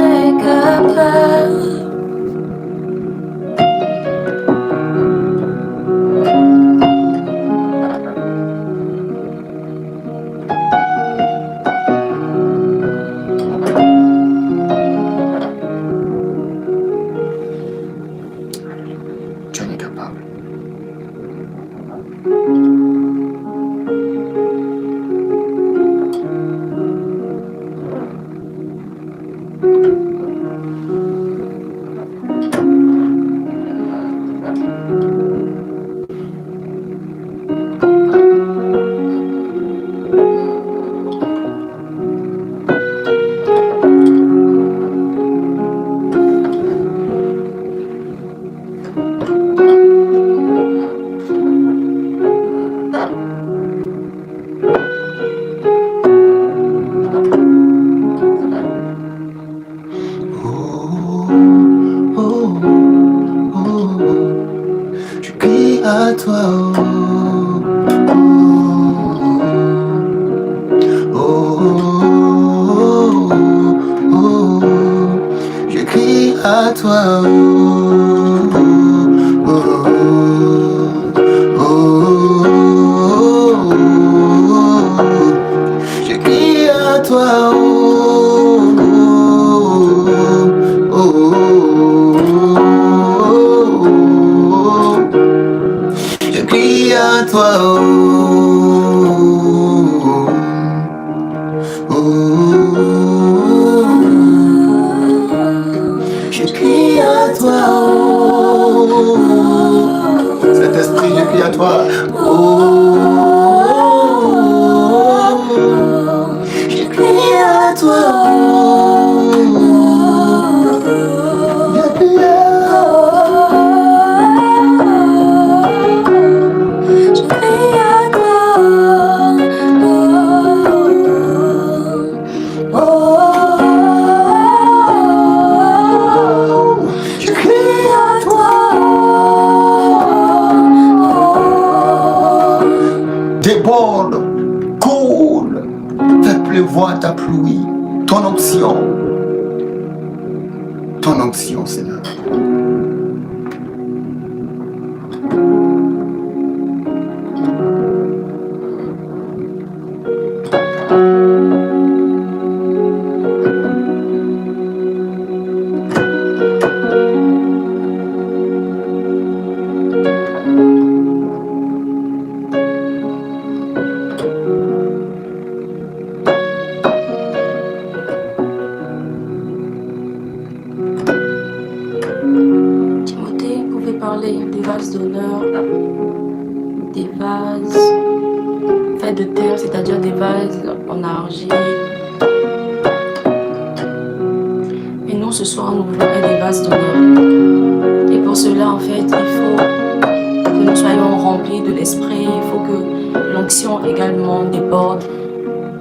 ce soir, nous voulons être des vases d'honneur. Et pour cela, en fait, il faut que nous soyons remplis de l'esprit. Il faut que l'onction également déborde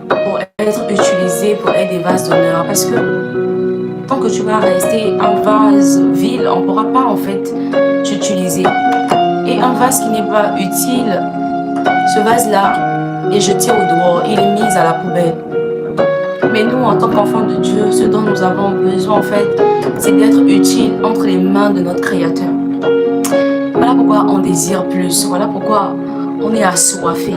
pour être utilisé, pour être des vases d'honneur. Parce que tant que tu vas rester un vase vide, on ne pourra pas en fait t'utiliser. Et un vase qui n'est pas utile, ce vase-là est jeté au dehors, il est mis à la poubelle. Mais nous, en tant qu'enfants de Dieu, ce dont nous avons besoin en fait, c'est d'être utile entre les mains de notre Créateur. Voilà pourquoi on désire plus, voilà pourquoi on est assoiffé.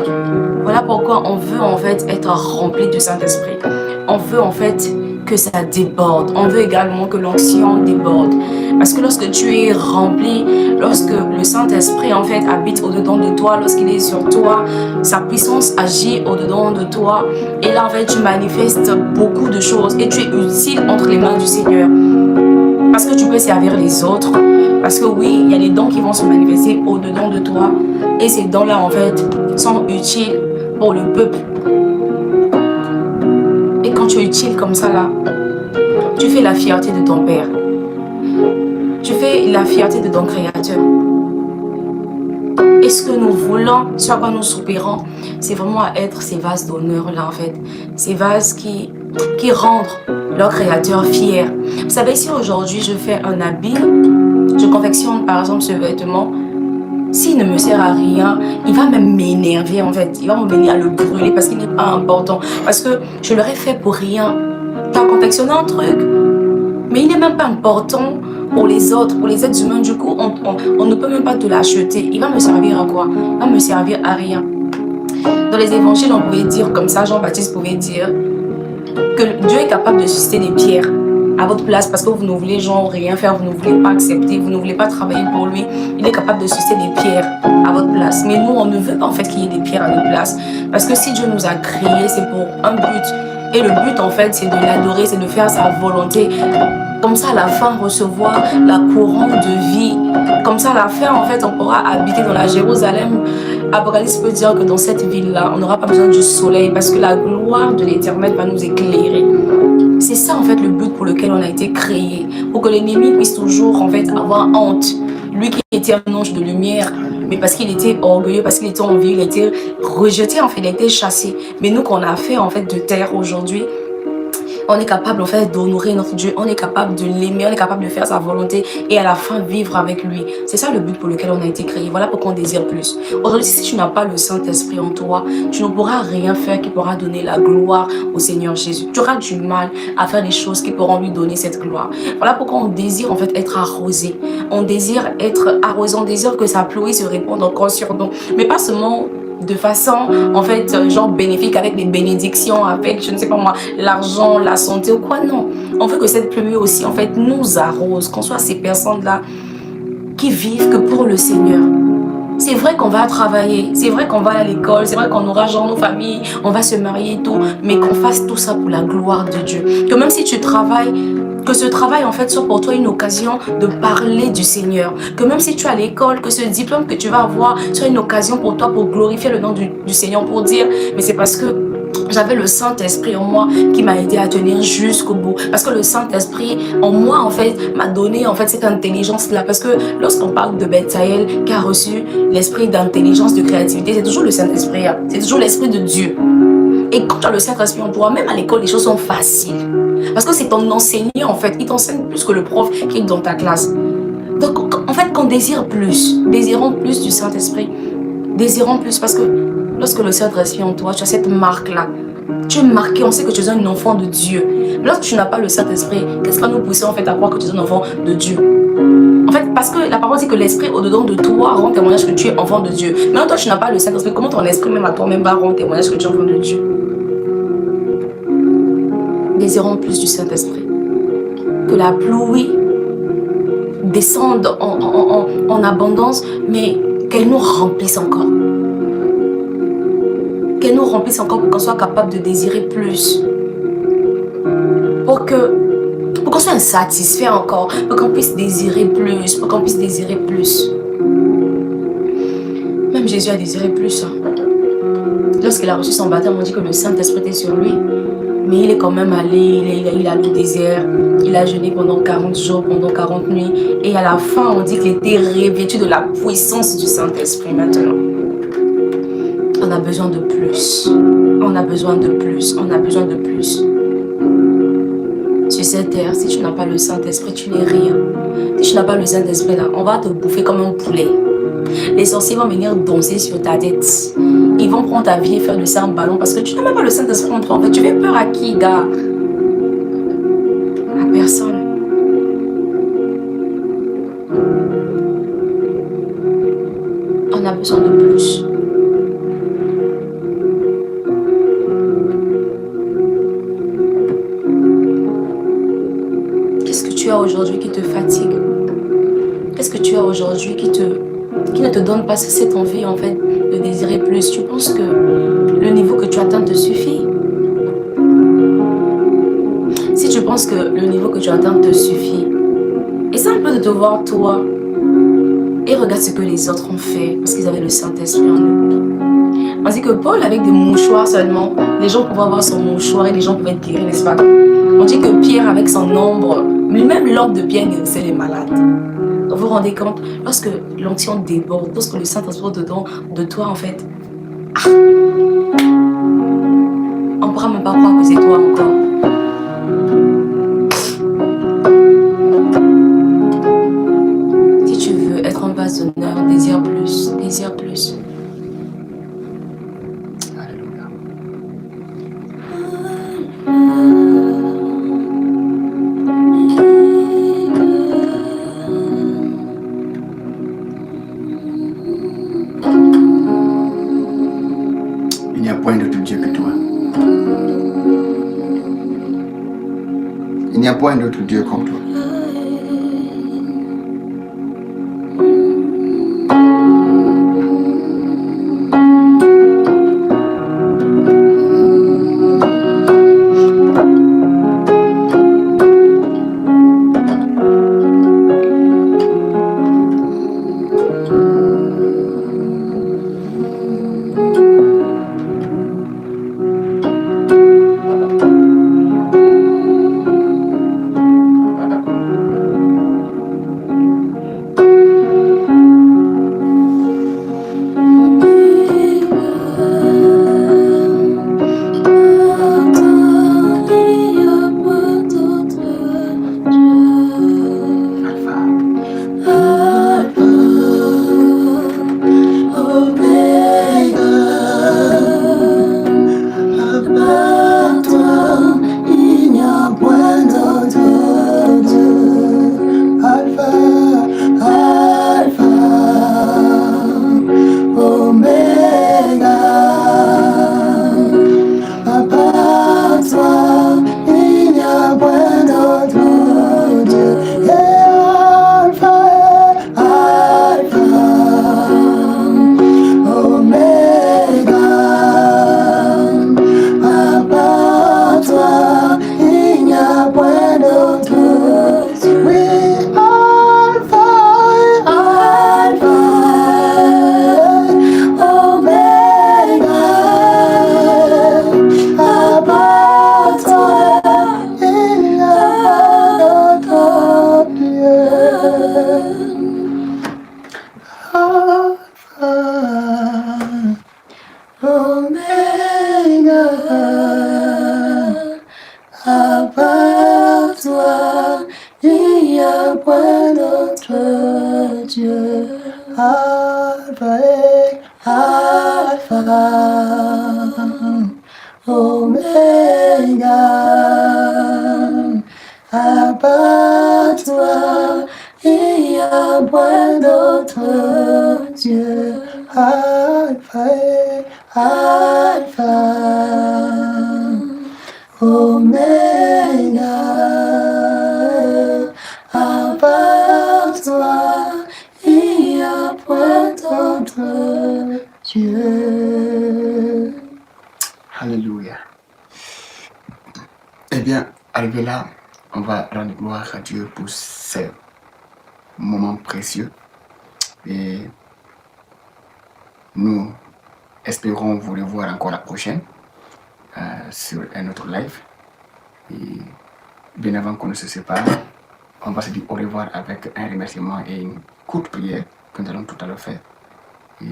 Voilà pourquoi on veut en fait être rempli du Saint-Esprit. On veut en fait que ça déborde. On veut également que l'onction déborde. Parce que lorsque tu es rempli, lorsque le Saint-Esprit en fait habite au-dedans de toi, lorsqu'il est sur toi, sa puissance agit au-dedans de toi. Et là en fait tu manifestes beaucoup de choses et tu es utile entre les mains du Seigneur. Parce que tu peux servir les autres. Parce que oui, il y a les dons qui vont se manifester au-dedans de toi. Et ces dons-là en fait sont utiles pour le peuple. Et quand tu es utile comme ça là, tu fais la fierté de ton Père. Tu fais la fierté de ton Créateur. Et ce que nous voulons, ce à quoi nous soupirons, c'est vraiment à être ces vases d'honneur là en fait. Ces vases qui rendent leur Créateur fier. Vous savez, si aujourd'hui je fais un habit, je confectionne par exemple ce vêtement, s'il ne me sert à rien, il va même m'énerver en fait. Il va m'amener à le brûler parce qu'il n'est pas important. Parce que je l'aurais fait pour rien. Tu as confectionné un truc, mais il n'est même pas important pour les autres, pour les êtres humains. Du coup, on ne peut même pas te l'acheter. Il va me servir à quoi? Il va me servir à rien. Dans les évangiles, on pouvait dire comme ça, Jean-Baptiste pouvait dire que Dieu est capable de susciter des pierres à votre place parce que vous ne voulez genre rien faire, vous ne voulez pas accepter, vous ne voulez pas travailler pour lui. Il est capable de susciter des pierres à votre place. Mais nous, on ne veut pas en fait qu'il y ait des pierres à notre place parce que si Dieu nous a créés, c'est pour un but. Et le but en fait, c'est de l'adorer, c'est de faire sa volonté. Comme ça, à la fin, recevoir la couronne de vie. Comme ça, à la fin, en fait, on pourra habiter dans la Jérusalem. Apocalypse peut dire que dans cette ville-là, on n'aura pas besoin du soleil parce que la gloire de l'Éternel va nous éclairer. C'est ça, en fait, le but pour lequel on a été créé. Pour que l'ennemi puisse toujours, en fait, avoir honte. Lui qui était un ange de lumière, mais parce qu'il était orgueilleux, parce qu'il était envieux, il a été rejeté, en fait, il a été chassé. Mais nous, qu'on a fait, en fait, de terre aujourd'hui, on est capable en fait d'honorer notre Dieu, on est capable de l'aimer, on est capable de faire sa volonté et à la fin vivre avec lui. C'est ça le but pour lequel on a été créé. Voilà pourquoi on désire plus. Aujourd'hui, si tu n'as pas le Saint-Esprit en toi, tu ne pourras rien faire qui pourra donner la gloire au Seigneur Jésus. Tu auras du mal à faire les choses qui pourront lui donner cette gloire. Voilà pourquoi on désire en fait être arrosé. On désire être arrosé, on désire que sa pluie se répande encore sur nous. Mais pas seulement de façon en fait genre bénéfique avec des bénédictions, avec je ne sais pas moi l'argent, la santé ou quoi, non. On veut que cette pluie aussi en fait nous arrose, qu'on soit ces personnes là qui vivent que pour le Seigneur. C'est vrai qu'on va travailler, c'est vrai qu'on va à l'école, c'est vrai qu'on aura genre nos familles, on va se marier et tout, mais qu'on fasse tout ça pour la gloire de Dieu. Que même si tu travailles, que ce travail en fait soit pour toi une occasion de parler du Seigneur. Que même si tu es à l'école, que ce diplôme que tu vas avoir soit une occasion pour toi pour glorifier le nom du Seigneur, pour dire mais c'est parce que j'avais le Saint-Esprit en moi qui m'a aidé à tenir jusqu'au bout. Parce que le Saint-Esprit en moi en fait m'a donné en fait cette intelligence là. Parce que lorsqu'on parle de Betsaël qui a reçu l'esprit d'intelligence, de créativité, c'est toujours le Saint-Esprit, hein. C'est toujours l'Esprit de Dieu. Et quand tu as le Saint-Esprit en toi, même à l'école, les choses sont faciles. Parce que c'est ton enseignant, en fait. Il t'enseigne plus que le prof qui est dans ta classe. Donc, en fait, qu'on désire plus. Désirons plus du Saint-Esprit. Désirons plus parce que lorsque le Saint-Esprit en toi, tu as cette marque-là. Tu es marqué, on sait que tu es un enfant de Dieu. Lorsque tu n'as pas le Saint-Esprit, qu'est-ce qui va nous pousser, en fait, à croire que tu es un enfant de Dieu? En fait, parce que la parole dit que l'Esprit au-dedans de toi rend témoignage que tu es enfant de Dieu. Mais quand toi, tu n'as pas le Saint-Esprit, comment ton esprit même à toi-même va rendre témoignage que tu es enfant de Dieu? Désirons plus du Saint-Esprit. Que la pluie descende en abondance, mais qu'elle nous remplisse encore. Qu'elle nous remplisse encore pour qu'on soit capable de désirer plus. Pour qu'on soit insatisfait encore, pour qu'on puisse désirer plus, pour qu'on puisse désirer plus. Même Jésus a désiré plus. Lorsqu'il a reçu son baptême, on dit que le Saint-Esprit était sur lui. Mais il est quand même allé, il a le désert, il a jeûné pendant 40 jours, pendant 40 nuits. Et à la fin, on dit qu'il était revêtu de la puissance du Saint-Esprit maintenant. On a besoin de plus. On a besoin de plus. On a besoin de plus. Sur cette terre, si tu n'as pas le Saint-Esprit, tu n'es rien. Si tu n'as pas le Saint-Esprit, là, on va te bouffer comme un poulet. Les sorciers vont venir danser sur ta tête. Ils vont prendre ta vie et faire de ça un ballon parce que tu n'as même pas le Saint-Esprit en toi. En fait, tu fais peur à qui, gars? À personne. On a besoin de plus. Qu'est-ce que tu as aujourd'hui qui te fatigue? Qu'est-ce que tu as aujourd'hui qui ne te donne pas cette envie en fait de désirer plus? Tu penses que le niveau que tu atteins te suffit? Si tu penses que le niveau que tu atteins te suffit, essaie un peu de te voir toi et regarde ce que les autres ont fait parce qu'ils avaient le Saint-Esprit en eux. On dit que Paul, avec des mouchoirs seulement, les gens pouvaient avoir son mouchoir et les gens pouvaient être guéris, n'est-ce pas? On dit que Pierre, avec son ombre, même l'ombre de Pierre guérissait les malades. Vous vous rendez compte? Lorsque l'onction déborde, lorsque le Saint-Esprit est dedans de toi, en fait, on ne pourra même pas croire que c'est toi encore. Si tu veux être en vase d'honneur, désire plus, désire plus. Alléluia. Il n'y a point d'autre Dieu que toi. Il n'y a point d'autre Dieu comme toi. Alléluia. Eh bien, arrivé là, on va rendre gloire à Dieu pour ces moments précieux. Et nous espérons vous revoir encore la prochaine sur un autre live. Et bien avant qu'on ne se sépare, on va se dire au revoir avec un remerciement et une courte prière que nous allons tout à l'heure faire. Et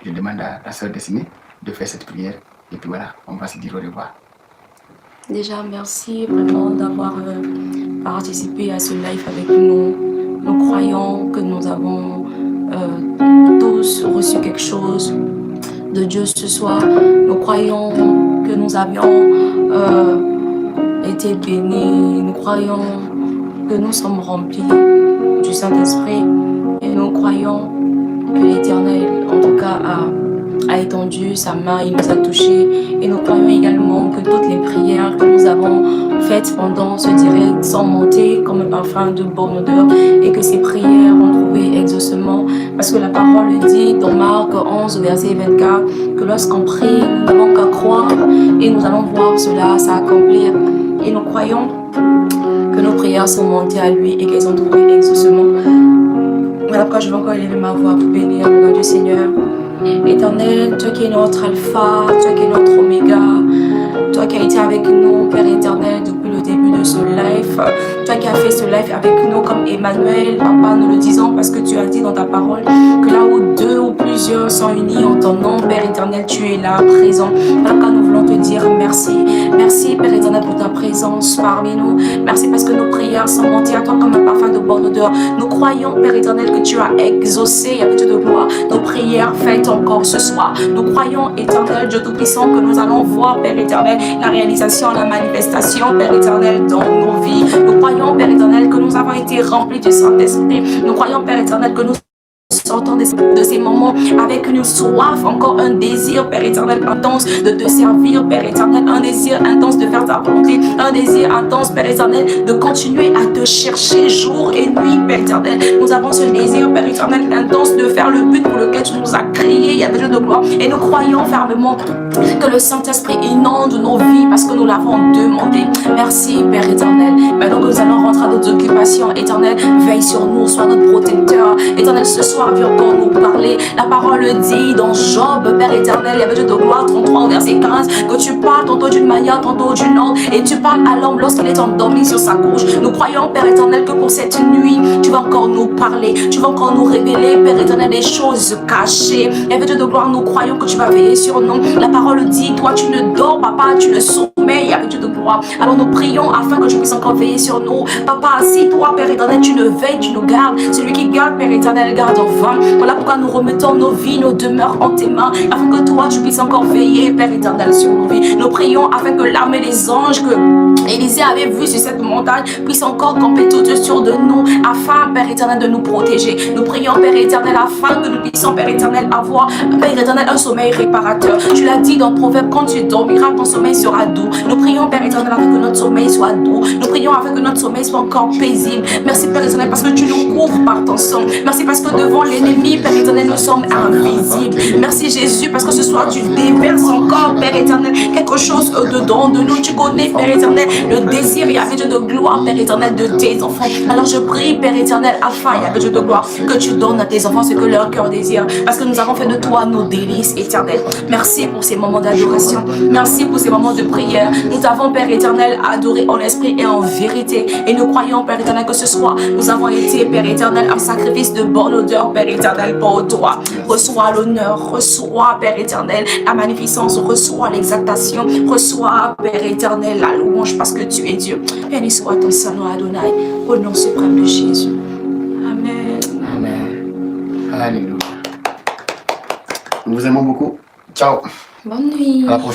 je demande à la sœur Destinée de faire cette prière. Et puis voilà, on va se dire au revoir. Déjà, merci vraiment d'avoir participé à ce live avec nous. Nous croyons que nous avons tous reçu quelque chose de Dieu ce soir. Nous croyons que nous avions été bénis. Nous croyons que nous sommes remplis du Saint-Esprit. Et nous croyons que l'Éternel, en tout cas, a étendu sa main, il nous a touchés. Et nous croyons également que toutes les prières que nous avons faites pendant ce direct sont montées comme un parfum de bonne odeur et que ces prières ont trouvé exaucement. Parce que la parole dit dans Marc 11, verset 24, que lorsqu'on prie, nous n'avons qu'à croire et nous allons voir cela s'accomplir. Et nous croyons que nos prières sont montées à lui et qu'elles ont trouvé exaucement. Voilà pourquoi je vais encore élever ma voix pour bénir le nom du Seigneur. Éternel, toi qui es notre alpha, toi qui es notre oméga, toi qui as été avec nous, Père éternel, depuis le début de ce live, toi qui as fait ce live avec nous comme Emmanuel, Papa, nous le disons parce que tu as dit dans ta parole que là où deux ou plusieurs sont unis en ton nom, Père éternel, tu es là, présent. Papa, nous voulons te dire merci. Merci, Père éternel, pour ta présence parmi nous. Merci parce que nos prières sont montées à toi comme un parfum de bonne odeur. Nous croyons, Père éternel, que tu as exaucé, avec Dieu de gloire, nos prières faites encore ce soir. Nous croyons, éternel, Dieu Tout-Puissant, que nous allons voir, Père éternel, la réalisation, la manifestation, Père éternel, dans nos vies. Nous croyons, Père éternel, que nous avons été remplis du Saint-Esprit. Nous croyons, Père éternel, que nous sortons de ces moments avec une soif, encore un désir, Père éternel, intense de te servir, Père éternel, un désir intense de faire ta volonté, un désir intense, Père éternel, de continuer à te chercher jour et nuit, Père éternel. Nous avons ce désir, Père éternel, intense de faire le but pour lequel tu nous as créés, il y a des jeux de gloire, et nous croyons fermement que le Saint-Esprit inonde nos vies parce que nous l'avons demandé. Merci, Père éternel. Maintenant que nous allons rentrer à notre occupation, éternel, veille sur nous, sois notre protecteur. Éternel, ce soir, viens encore nous parler. La parole dit dans Job, Père éternel, il y avait Dieu de gloire, 33 verset 15, que tu parles tantôt d'une manière, tantôt d'une autre, et tu parles à l'homme lorsqu'il est endormi sur sa couche. Nous croyons, Père éternel, que pour cette nuit, tu vas encore nous parler, tu vas encore nous révéler, Père éternel, des choses cachées. Il y avait Dieu de gloire, nous croyons que tu vas veiller sur nous. La parole dit, toi tu ne dors, Papa, tu ne sommeilles, avec Dieu de gloire. Alors nous prions afin que tu puisses encore veiller sur nous. Papa, si toi, Père éternel, tu nous veilles, tu nous gardes, celui qui garde, Père éternel, garde en vain. Voilà pourquoi nous remettons nos vies, nos demeures en tes mains, afin que toi, tu puisses encore veiller, Père éternel, sur nos vies. Nous prions afin que l'armée des anges que Élisée avait vue sur cette montagne puisse encore camper tout autour de nous, afin, Père éternel, de nous protéger. Nous prions, Père éternel, afin que nous puissions, Père éternel, avoir, Père éternel, un sommeil réparateur. Tu l'as dit dans Proverbe, quand tu dormiras, ton sommeil sera doux. Nous prions, Père éternel, afin que notre sommeil soit doux. Nous prions afin que notre sommeil soit encore paisible. Merci, Père éternel, parce que tu nous couvres par ton sang. Merci parce que devant l'ennemi, Père éternel, nous sommes invisibles. Merci, Jésus, parce que ce soir, tu déverses encore, Père éternel, quelque chose dedans de nous. Tu connais, Père éternel, le désir, il y avait Dieu de gloire, Père éternel, de tes enfants. Alors je prie, Père éternel, afin, il y avait Dieu de gloire, que tu donnes à tes enfants ce que leur cœur désire. Parce que nous avons fait de toi nos délices éternelles. Merci pour ces moments d'adoration. Merci pour ces moments de prière. Nous avons, Père éternel, adoré en esprit et en vérité. Et nous croyons, Père éternel, que ce soir, nous avons été, Père éternel, un sacrifice de bonne odeur, Père éternel, pour toi. Reçois l'honneur, reçois, Père éternel, la magnificence, reçois l'exaltation, reçois, Père éternel, la louange, parce que tu es Dieu. Béni soit ton Saint-Nom, Adonai, au nom suprême de Jésus. Amen. Amen. Alléluia. Nous vous aimons beaucoup. Ciao. Bonne nuit. À la prochaine.